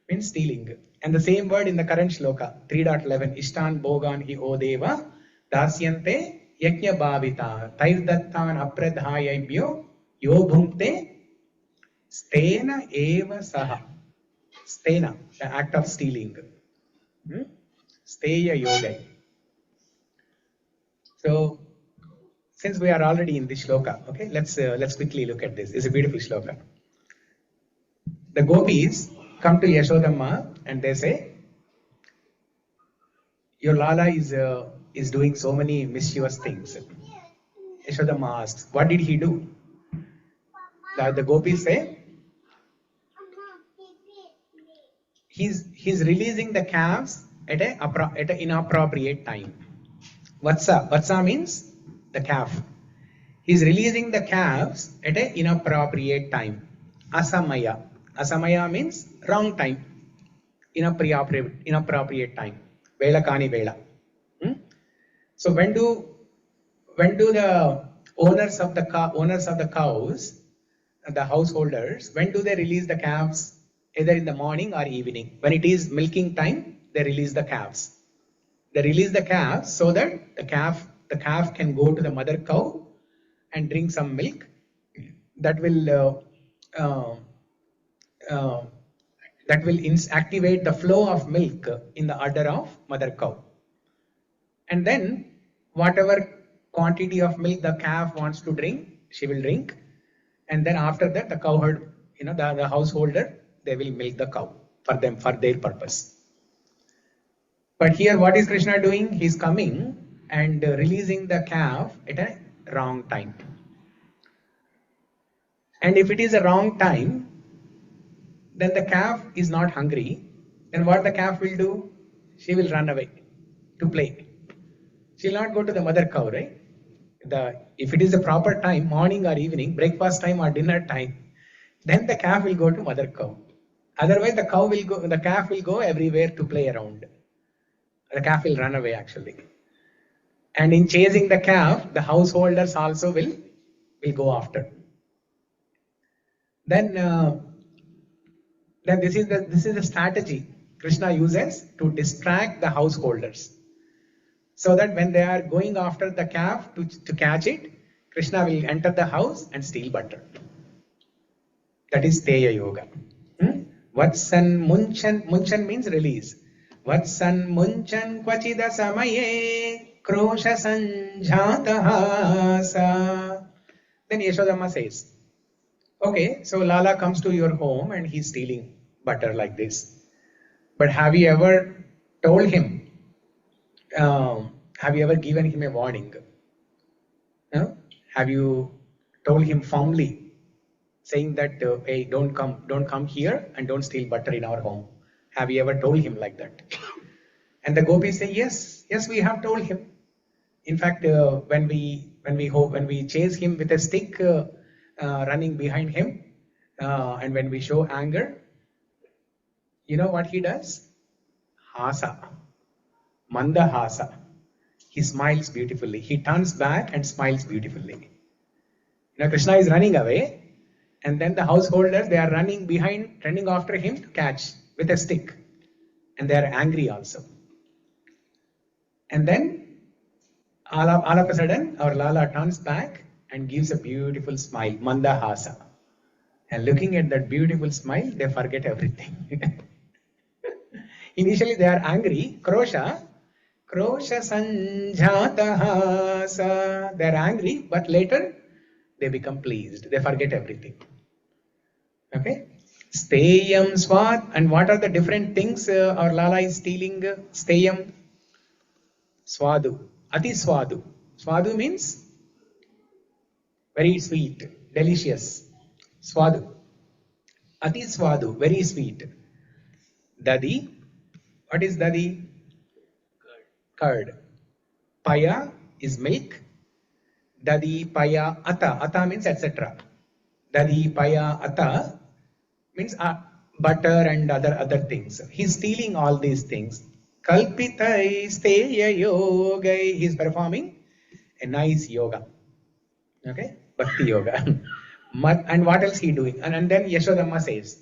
means stealing. And the same word in the current shloka, 3.11, Ishtan Bhogan hi o deva, dasyante yajna bhavita, tairdattan apradhayaibhyo, yo bhunkte, stena eva saha. Stena, the act of stealing. Steya yoga. So, since we are already in this shloka, okay, let's quickly look at this. It's a beautiful shloka. The gopis come to Yashodamma and they say, "Your Lala is doing so many mischievous things." Yashodamma asks, "What did he do?" The gopis say, "He's releasing the calves at an inappropriate time." Vatsa means the calf. He's releasing the calves at an inappropriate time. Asamaya. Asamaya means wrong time. Inappropriate time. Vela kani vela. So when do the owners of the cows, the householders, when do they release the calves? Either in the morning or evening. When it is milking time, they release the calves. They release the calves so that the calf can go to the mother cow and drink some milk. That will activate the flow of milk in the udder of mother cow. And then whatever quantity of milk the calf wants to drink, she will drink. And then after that, the cowherd, the householder, they will milk the cow for them, for their purpose. But here, what is Krishna doing? He's coming and releasing the calf at a wrong time. And if it is a wrong time, then the calf is not hungry. Then what the calf will do? She will run away to play. She will not go to the mother cow, right? If it is a proper time, morning or evening, breakfast time or dinner time, then the calf will go to mother cow. Otherwise, the calf will go everywhere to play around. The calf will run away actually. And in chasing the calf, the householders also will go after. Then this is the strategy Krishna uses to distract the householders, so that when they are going after the calf to catch it, Krishna will enter the house and steal butter. That is Steya yoga. Vatsan munchan means release. Vatsan munchan kvachida samaye krosha sanjatahasa. Then Yashodamma says, okay, so Lala comes to your home and he's stealing butter like this. But have you ever told him? Have you ever given him a warning? Have you told him firmly, saying that, hey, don't come here and don't steal butter in our home? Have you ever told him like that? And the gopis say, yes, we have told him. In fact, when we chase him with a stick, running behind him, and when we show anger, you know what he does? Hasa, manda hasa. He smiles beautifully. He turns back and smiles beautifully. Krishna is running away, and then the householders, they are running after him to catch with a stick, and they are angry also. And then all of a sudden, our Lala turns back and gives a beautiful smile, mandahasa. And looking at that beautiful smile, they forget everything. Initially, they are angry, krosha, krosha sanjataha sa. They're angry, but later they become pleased. They forget everything. Okay? Steyam swad. And what are the different things our Lala is stealing? Steyam, swadu, ati swadu. Swadu means very sweet, delicious. Swadu. Ati swadu, very sweet. Dadi. What is dadi? Curd. Paya is milk. Dadi, paya, ata. Ata means etc. Dadi, paya, ata means butter and other things. He's stealing all these things. Kalpitai steya yogai. He's performing a nice yoga. Okay? Bhakti yoga. And what else he doing? And then Yashodamma says,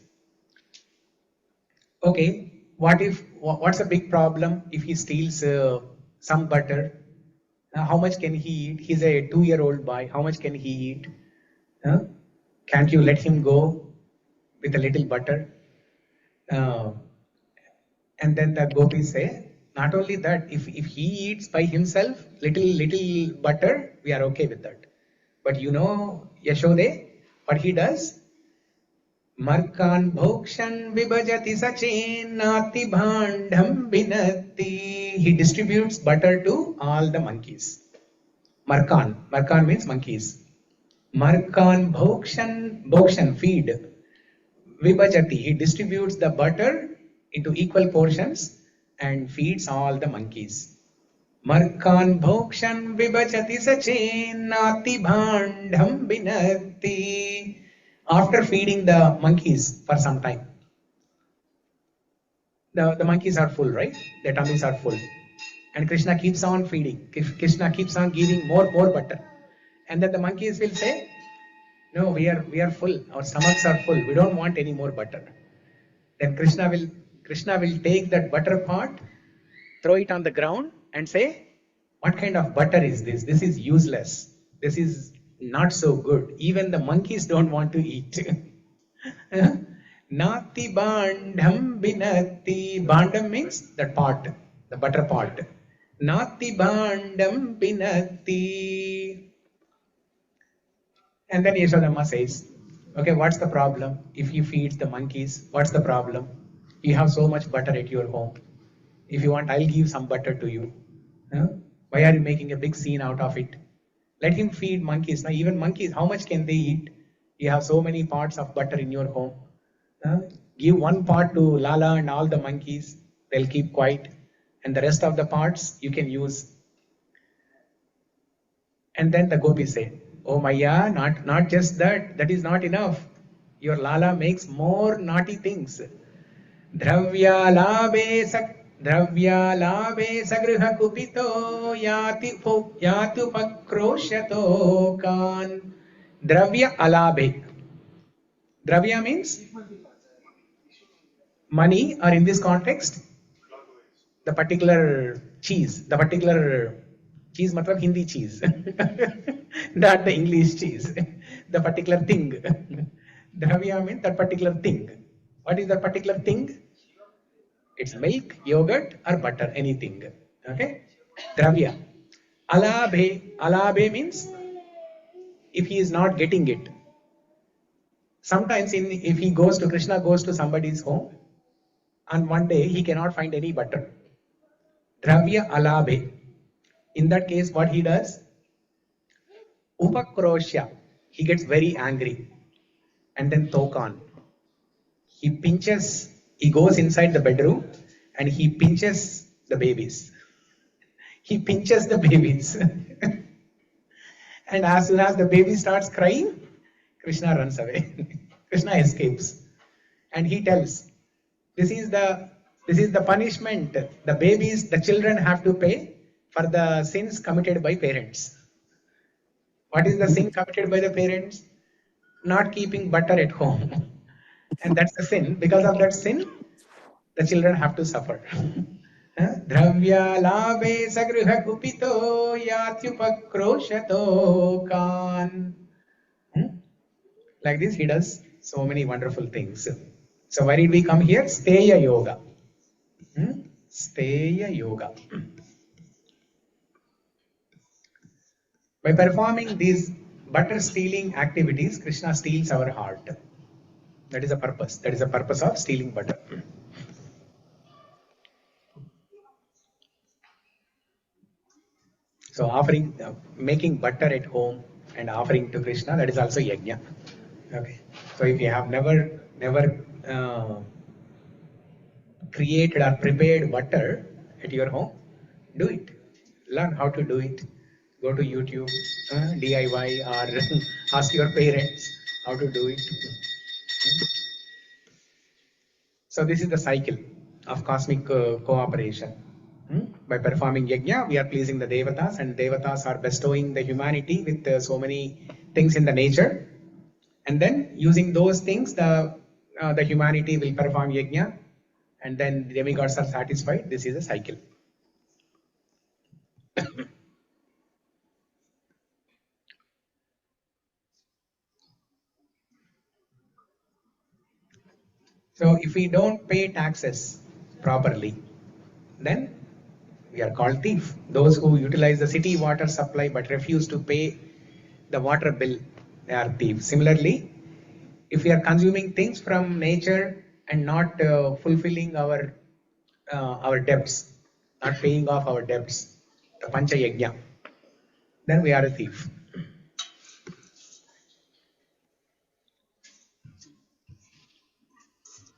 okay, what's a big problem if he steals some butter? How much can he eat? He's a 2-year-old boy. How much can he eat? Can't you let him go with a little butter? And then the gopis say, not only that, if he eats by himself little butter, we are okay with that. But you know Yashode, what he does? Markan bhokshan vibhajati sachin nati bhandam binati. He distributes butter to all the monkeys. Markan means monkeys. Markan bhokshan, feed. Vibhajati, he distributes the butter into equal portions and feeds all the monkeys. Markan bhokshan vibhajati sachin nati bhandam binati. After feeding the monkeys for some time, the monkeys are full, right? Their tummies are full. And Krishna keeps on feeding. Krishna keeps on giving more butter. And then the monkeys will say, no, we are full. Our stomachs are full. We don't want any more butter. Then Krishna will take that butter pot, throw it on the ground and say, what kind of butter is this? This is useless. This is not so good. Even the monkeys don't want to eat. Nati bandham binati. Bandham means that pot, the butter pot. Nati bandham binati. And then Yashodamma says, okay, what's the problem? If you feed the monkeys, what's the problem? You have so much butter at your home. If you want, I'll give some butter to you. Why are you making a big scene out of it? Let him feed monkeys. Now, even monkeys, how much can they eat? You have so many pots of butter in your home. Give one pot to Lala and all the monkeys. They'll keep quiet. And the rest of the pots you can use. And then the gopis say, oh Maya, not just that. That is not enough. Your Lala makes more naughty things. Dravya labhe sagriha kupito yatu pakroshato kan. Dravya alabhe. Dravya means money, or in this context, the particular cheese. The particular cheese matlab Hindi cheese. Not the English cheese. The particular thing. Dravya means that particular thing. What is that particular thing? It's milk, yogurt or butter, anything. Okay? Dravya. Alabhe means if he is not getting it. Sometimes if Krishna goes to somebody's home and one day he cannot find any butter. Dravya alabhe. In that case, what he does? Upakrosya. He gets very angry. And then tokan. He goes inside the bedroom and he pinches the babies. He pinches the babies. And as soon as the baby starts crying, Krishna runs away. Krishna escapes. And he tells, this is the punishment the children have to pay for the sins committed by parents. What is the sin committed by the parents? Not keeping butter at home. And that's a sin. Because of that sin, the children have to suffer. Dravya labhe sagriha kupito yatyupakroshato kan. Like this, he does so many wonderful things. So why did we come here? Steya yoga. Steya yoga. By performing these butter stealing activities, Krishna steals our heart. That is the purpose. That is the purpose of stealing butter. So offering, making butter at home and offering to Krishna, that is also yajna. Okay. So if you have never created or prepared butter at your home, do it. Learn how to do it. Go to YouTube, DIY, or ask your parents how to do it. So this is the cycle of cosmic cooperation. By performing yajna, we are pleasing the devatas, and devatas are bestowing the humanity with so many things in the nature. And then using those things, the humanity will perform yajna, and then the demigods are satisfied. This is a cycle. So if we don't pay taxes properly, then we are called thief. Those who utilize the city water supply but refuse to pay the water bill, they are thieves. Similarly, if we are consuming things from nature and not fulfilling our debts, not paying off our debts, the pancha yajna, then we are a thief.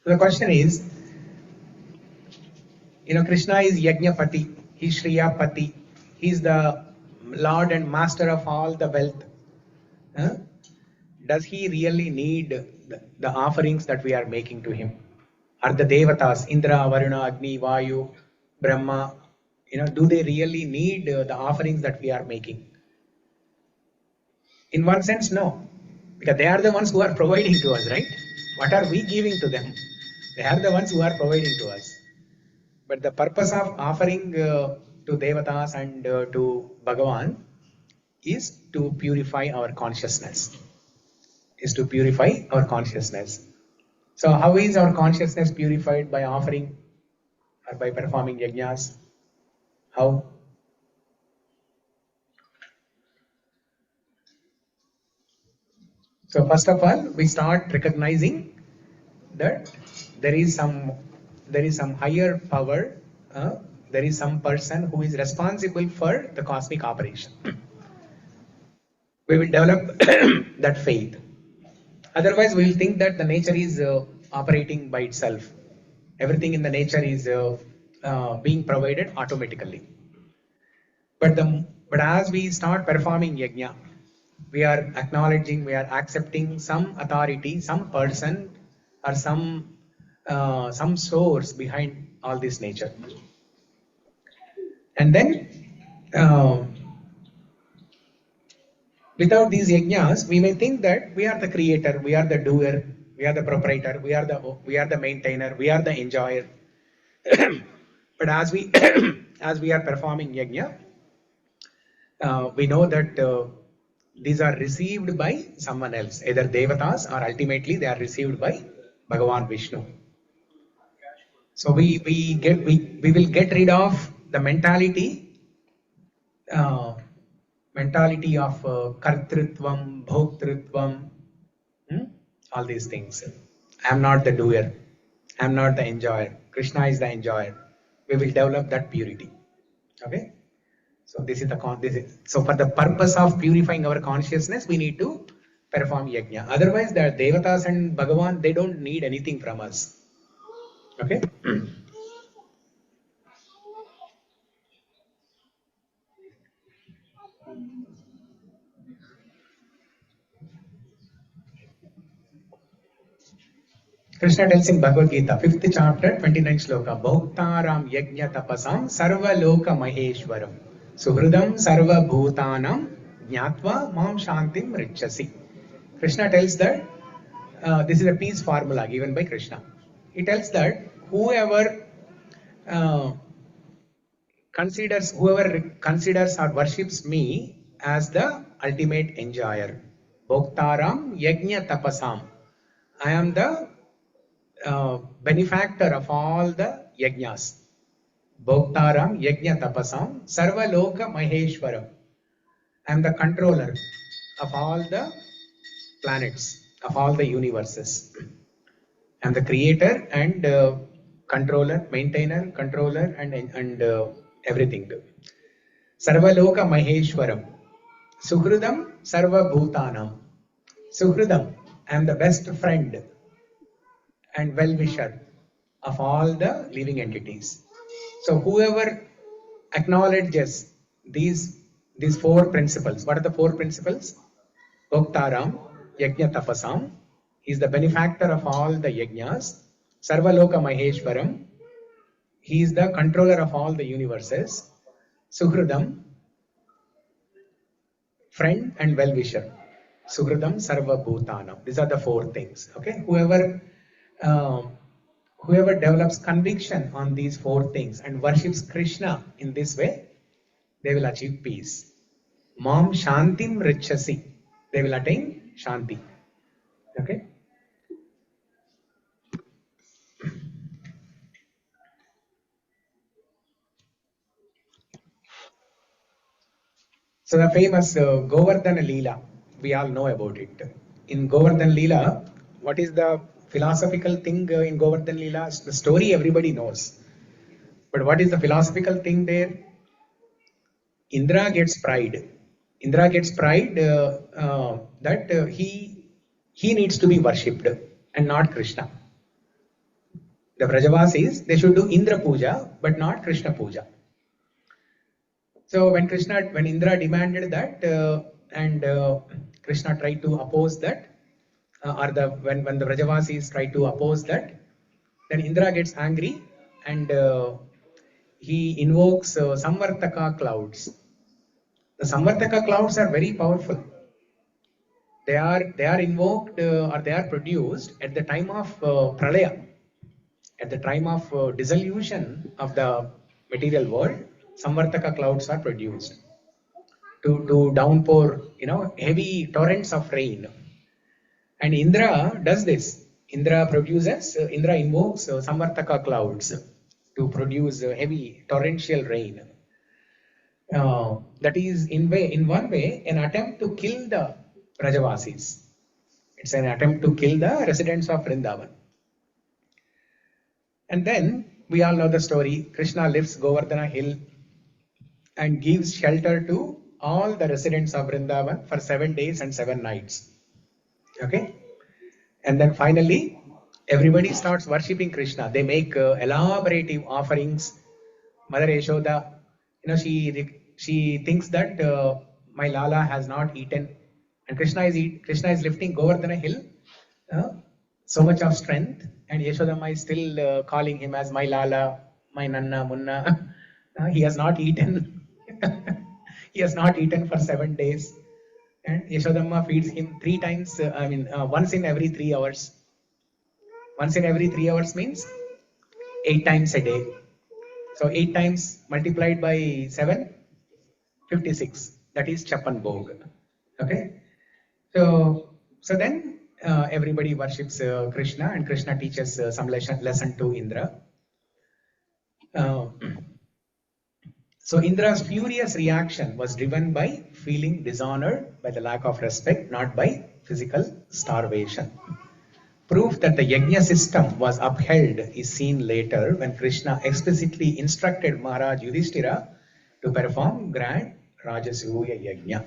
So the question is, Krishna is Yajnapati, he is śreyaḥ, he is the Lord and Master of all the wealth. Does he really need the offerings that we are making to him? Are the devatas, Indra, Varuna, Agni, Vayu, Brahma, do they really need the offerings that we are making? In one sense, no. Because they are the ones who are providing to us, right? What are we giving to them? They are the ones who are providing to us. But the purpose of offering to devatas and to Bhagavan is to purify our consciousness. So how is our consciousness purified? By offering or by performing yajnas? How? So first of all, we start recognizing that there is some higher power, there is some person who is responsible for the cosmic operation. We will develop that faith. Otherwise, we will think that the nature is operating by itself. Everything in the nature is being provided automatically. But as we start performing yajna, we are acknowledging, we are accepting some authority, some person, or some source behind all this nature. And then, without these yajnas, we may think that we are the creator, we are the doer, we are the proprietor, we are the maintainer, we are the enjoyer. But as we as we are performing yajna, we know that these are received by someone else, either devatas or ultimately they are received by Bhagavan Vishnu. So we will get rid of the mentality of kartrutvam, bhoktrutvam, all these things. I am not the doer, I am not the enjoyer. Krishna is the enjoyer. We will develop that purity. Okay. So so for the purpose of purifying our consciousness, we need to perform yajna. Otherwise, the devatas and Bhagavan, they don't need anything from us. Okay. Krishna tells in Bhagavad Gita, 5th chapter, 29th sloka, Bhoktaram yajna tapasam sarva loka maheshwaram suhridam sarva bhutanam jnatva mam shantim richasi. Krishna tells that this is a peace formula given by Krishna. He tells that whoever considers or worships me as the ultimate enjoyer, Bhoktaram yajna tapasam, I am the benefactor of all the yajnas. Bhoktaram yajna tapasam sarva loka maheshwaram. I am the controller of all the planets, of all the universes. I am the creator and controller, maintainer, controller, and everything. Sarvaloka Maheshwaram. Suhridam Sarva Bhutanam. Suhridam, I am the best friend and well-wisher of all the living entities. So whoever acknowledges these four principles, what are the four principles? Bhoktaram, Yajna Tapasam, he is the benefactor of all the yajnas. Sarvaloka Maheshwaram, he is the controller of all the universes. Suhridam, friend and well-wisher. Suhridam Sarva Bhutanam. These are the four things. Okay, whoever develops conviction on these four things and worships Krishna in this way, they will achieve peace. Mam Shantim Richasi. They will attain Shanti. Okay. So the famous Govardhana Leela, we all know about it. In Govardhana Leela, what is the philosophical thing in Govardhana Leela? The story everybody knows. But what is the philosophical thing there? Indra gets pride. Indra gets pride that he needs to be worshipped and not Krishna. The Vrajavasis, they should do Indra Puja but not Krishna Puja. So when Indra demanded that and Krishna tried to oppose that, when the Vrajavasis tried to oppose that, then Indra gets angry and he invokes Samvartaka clouds. The Samvartaka clouds are very powerful. They are invoked or they are produced at the time of pralaya, at the time of dissolution of the material world. Samvartaka clouds are produced to downpour, heavy torrents of rain. And Indra does this. Indra invokes Samvartaka clouds to produce heavy torrential rain. That is in one way an attempt to kill the Vrajavasis. It's an attempt to kill the residents of Vrindavan. And then we all know the story. Krishna lifts Govardhana hill and gives shelter to all the residents of Vrindavan for 7 days and 7 nights. Okay? And then finally, everybody starts worshipping Krishna. They make elaborative offerings. Mother Yashoda, she thinks that my Lala has not eaten, and Krishna is lifting Govardhana hill, so much of strength, and Yashodamma is still calling him as my Lala, my Nanna, Munna. He has not eaten. He has not eaten for 7 days, and Yashodamma feeds him 3 times. Once in every 3 hours. Once in every 3 hours means 8 times a day. So 8 times multiplied by 7, 56. That is Chapan Bhog. Okay. So then everybody worships Krishna, and Krishna teaches some lesson to Indra. So Indra's furious reaction was driven by feeling dishonored by the lack of respect, not by physical starvation. Proof that the Yajna system was upheld is seen later when Krishna explicitly instructed Maharaj Yudhishthira to perform grand Rajasuya Yajna.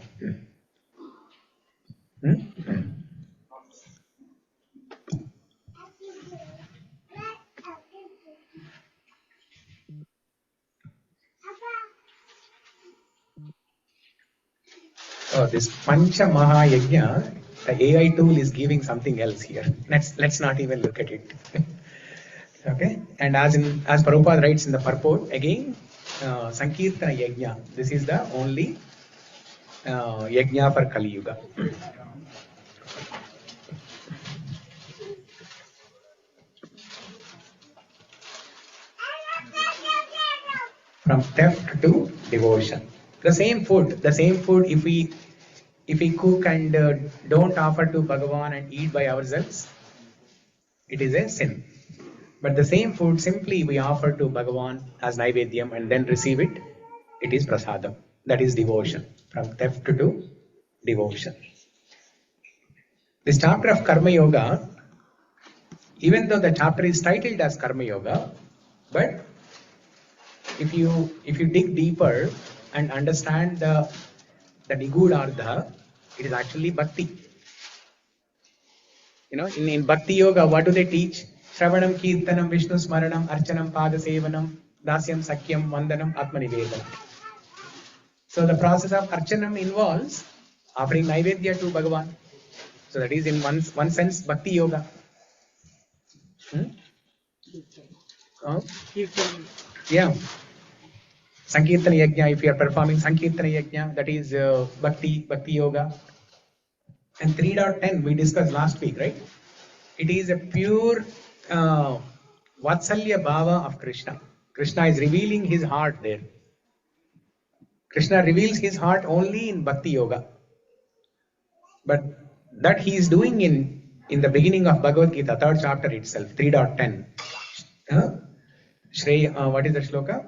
Oh, this Pancha Mahayajna, the AI tool is giving something else here. Let's not even look at it. Okay, and as Prabhupada writes in the purport, again, Sankirtana Yajna. This is the only Yajna for Kali Yuga. From theft to devotion. The same food, if we cook and don't offer to Bhagavan and eat by ourselves, it is a sin. But the same food simply we offer to Bhagavan as Naivedyam and then receive it, it is prasadam. That is devotion. from theft to devotion. This chapter of Karma Yoga, even though the chapter is titled as Karma Yoga, but if you dig deeper and understand the Nigudardha, it is actually bhakti. In Bhakti Yoga, what do they teach? Shravanam, Kirtanam, Vishnu Smaranam, Archanam, Pada Sevanam, Dasyam, Sakyam, Vandanam, Atmanivedanam. So the process of Archanam involves offering Naivedya to Bhagavan. So that is in one sense Bhakti Yoga. Yeah. Sankirtana Yajna, if you are performing Sankirtana Yajna, that is Bhakti Yoga. And 3.10 we discussed last week, right? It is a pure Vatsalya Bhava of Krishna. Krishna is revealing his heart there. Krishna reveals his heart only in Bhakti Yoga. But that he is doing in the beginning of Bhagavad Gita, 3rd chapter itself, 3.10. Śreyaḥ, what is the Sloka?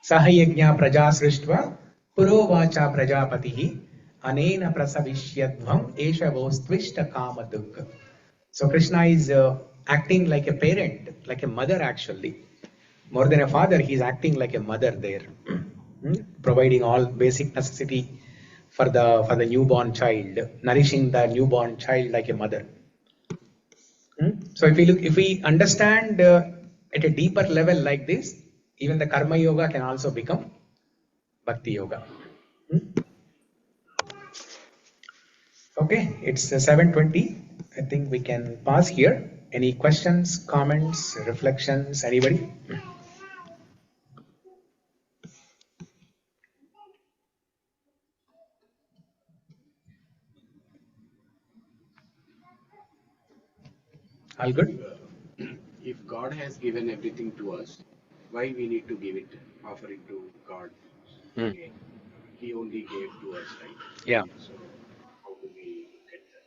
Sahayajna praja srishtva purovacha prajapatihi anena prasavishyadvam esha vostvishta kamadukka. So Krishna is acting like a parent, like a mother actually. More than a father, he is acting like a mother there, providing all basic necessity for the newborn child, nourishing the newborn child like a mother. So if we understand at a deeper level like this, even the Karma Yoga can also become Bhakti Yoga. Okay, it's 7:20. I think we can pause here. Any questions, comments, reflections, anybody? All good? If God has given everything to us, why we need to give it, offer it to God? Again, He only gave to us, right? Yeah. So how do we get that?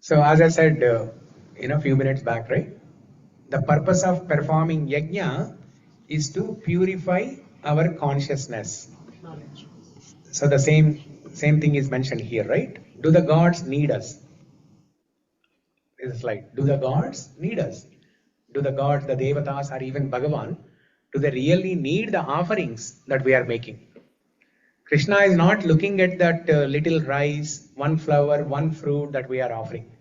So as I said, a few minutes back, right? The purpose of performing yajna is to purify our consciousness. So the same thing is mentioned here, right? Do the gods need us? This is slide. Do the gods need us? Do the gods, the devatas, or even Bhagavan, do they really need the offerings that we are making? Krishna is not looking at that little rice, one flower, one fruit that we are offering.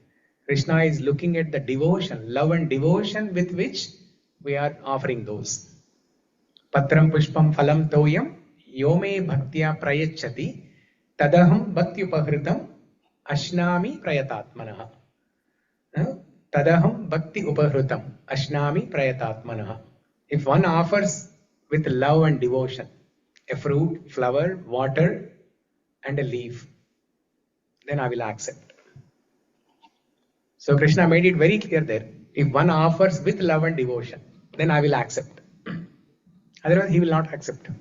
Krishna is looking at the devotion, love and devotion with which we are offering those. Patram pushpam phalam toyam yome bhaktya prayachati tadaham bhaktyupahritam ashnami prayatatmanaha. Tadaham bhakti upahritam ashnami prayatatmanaha. If one offers with love and devotion, a fruit, flower, water, and a leaf, then I will accept. So Krishna made it very clear there. If one offers with love and devotion, then I will accept. Otherwise, he will not accept. I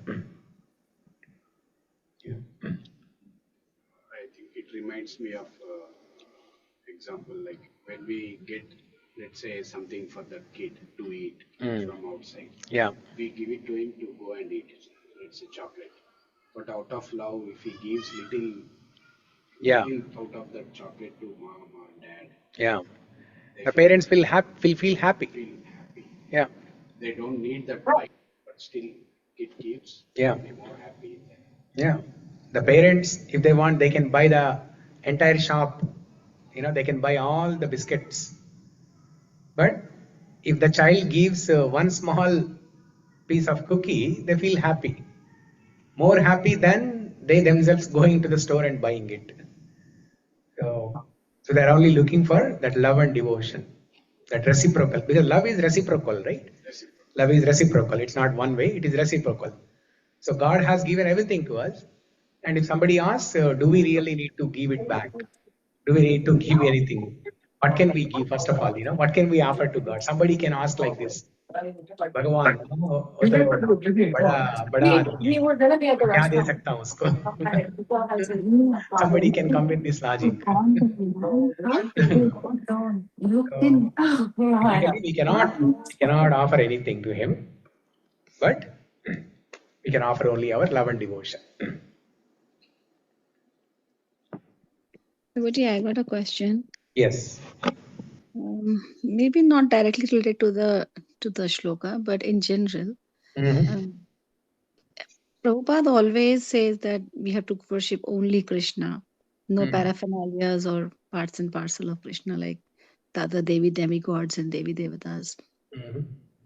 think it reminds me of example like when we get, let's say, something for the kid to eat from outside. Yeah. We give it to him to go and eat it. It's a chocolate. But out of love, if he gives little out of that chocolate to mom or dad, Yeah. The parents will feel happy. Yeah. They don't need that bite, but still it keeps them more happy. Yeah. The parents, if they want, they can buy the entire shop. They can buy all the biscuits. But if the child gives one small piece of cookie, they feel happy. More happy than they themselves going to the store and buying it. So they're only looking for that love and devotion, that reciprocal. Because love is reciprocal, right? Love is reciprocal. It's not one way, it is reciprocal. So God has given everything to us. And if somebody asks, do we really need to give it back? Do we need to give anything? What can we give, first of all? What can we offer to God? Somebody can ask like this. भगवान बड़ा आदमी क्या दे सकता हूँ उसको? Somebody can come with this logic. Technically we cannot offer anything to him, but We can offer only our love and devotion. Devotee, I got a question. Yes. Maybe not directly related to the shloka, but in general. Prabhupada always says that we have to worship only Krishna, no paraphernalias or parts and parcel of Krishna like the other Devi demigods and Devi devatas.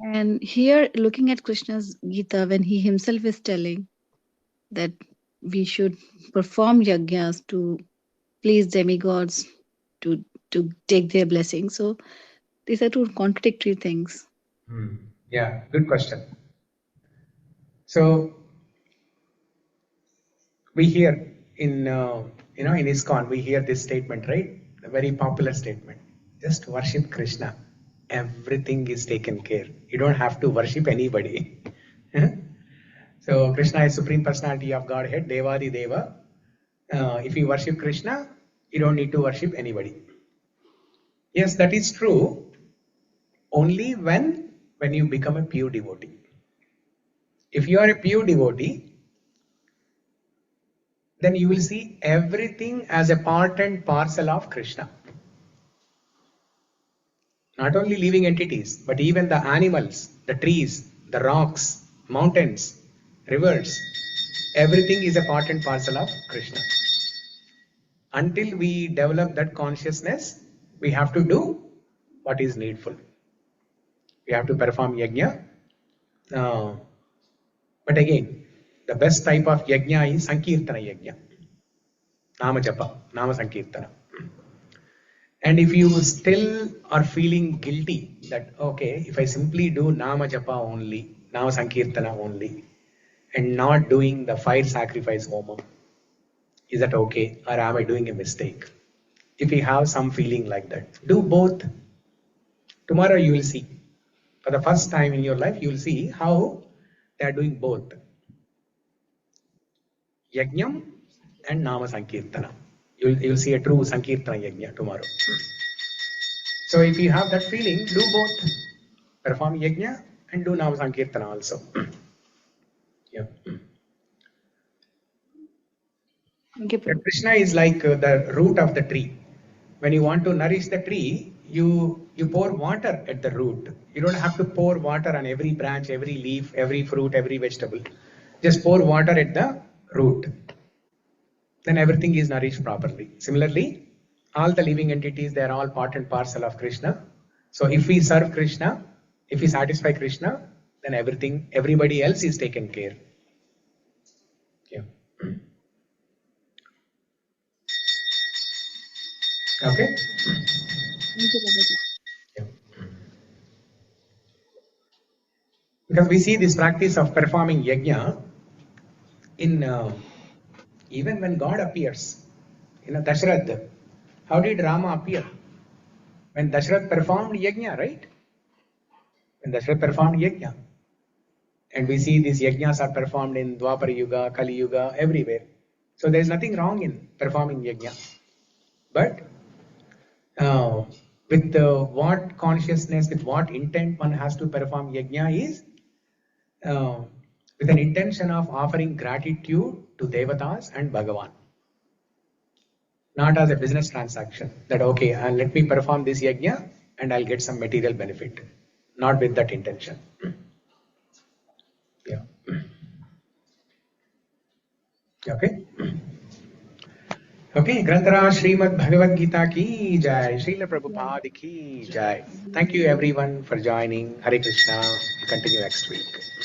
And here, looking at Krishna's Gita, when he himself is telling that we should perform yajnas to please demigods, to take their blessings. So these are two contradictory things. Yeah, good question. So we hear in in ISKCON we hear this statement, right? A very popular statement. Just worship Krishna. Everything is taken care. You don't have to worship anybody. So Krishna is Supreme Personality of Godhead, Devādi Deva. If you worship Krishna, you don't need to worship anybody. Yes, that is true. Only when you become a pure devotee. If you are a pure devotee, then you will see everything as a part and parcel of Krishna. Not only living entities, but even the animals, the trees, the rocks, mountains, rivers, everything is a part and parcel of Krishna. Until we develop that consciousness, we have to do what is needful. We have to perform yajna. But again, the best type of yajna is sankirtana yajna. Nama japa, nama sankirtana. And if you still are feeling guilty that, okay, if I simply do nama japa only, nama sankirtana only, and not doing the fire sacrifice homa, is that okay? Or am I doing a mistake? If you have some feeling like that, do both. Tomorrow you will see. For the first time in your life, you will see how they are doing both. Yajnam and nama sankirtana. You will see a true sankirtana yajna tomorrow. So if you have that feeling, do both. Perform yajna and do nama sankirtana also. Yeah. Krishna is like the root of the tree. When you want to nourish the tree, you pour water at the root. You don't have to pour water on every branch, every leaf, every fruit, every vegetable. Just pour water at the root. Then everything is nourished properly. Similarly, all the living entities, they are all part and parcel of Krishna. So if we serve Krishna, if we satisfy Krishna, then everybody else is taken care. Yeah. Okay? Yeah. Because we see this practice of performing yajna in even when God appears. Dashrath, how did Rama appear? When Dashrath performed yajna, right? When Dashrath performed yajna. And we see these yajnas are performed in Dwapara Yuga, Kali Yuga, everywhere. So there is nothing wrong in performing yajna. But with what consciousness, with what intent one has to perform yajna is with an intention of offering gratitude to devatas and Bhagavan. Not as a business transaction that okay, and let me perform this yajna and I'll get some material benefit. Not with that intention. Yeah. Okay. Okay, Granthara Srimad Bhagavad Gita ki jai, Srila Prabhupada ki jai. Thank you everyone for joining. Hare Krishna. We'll continue next week.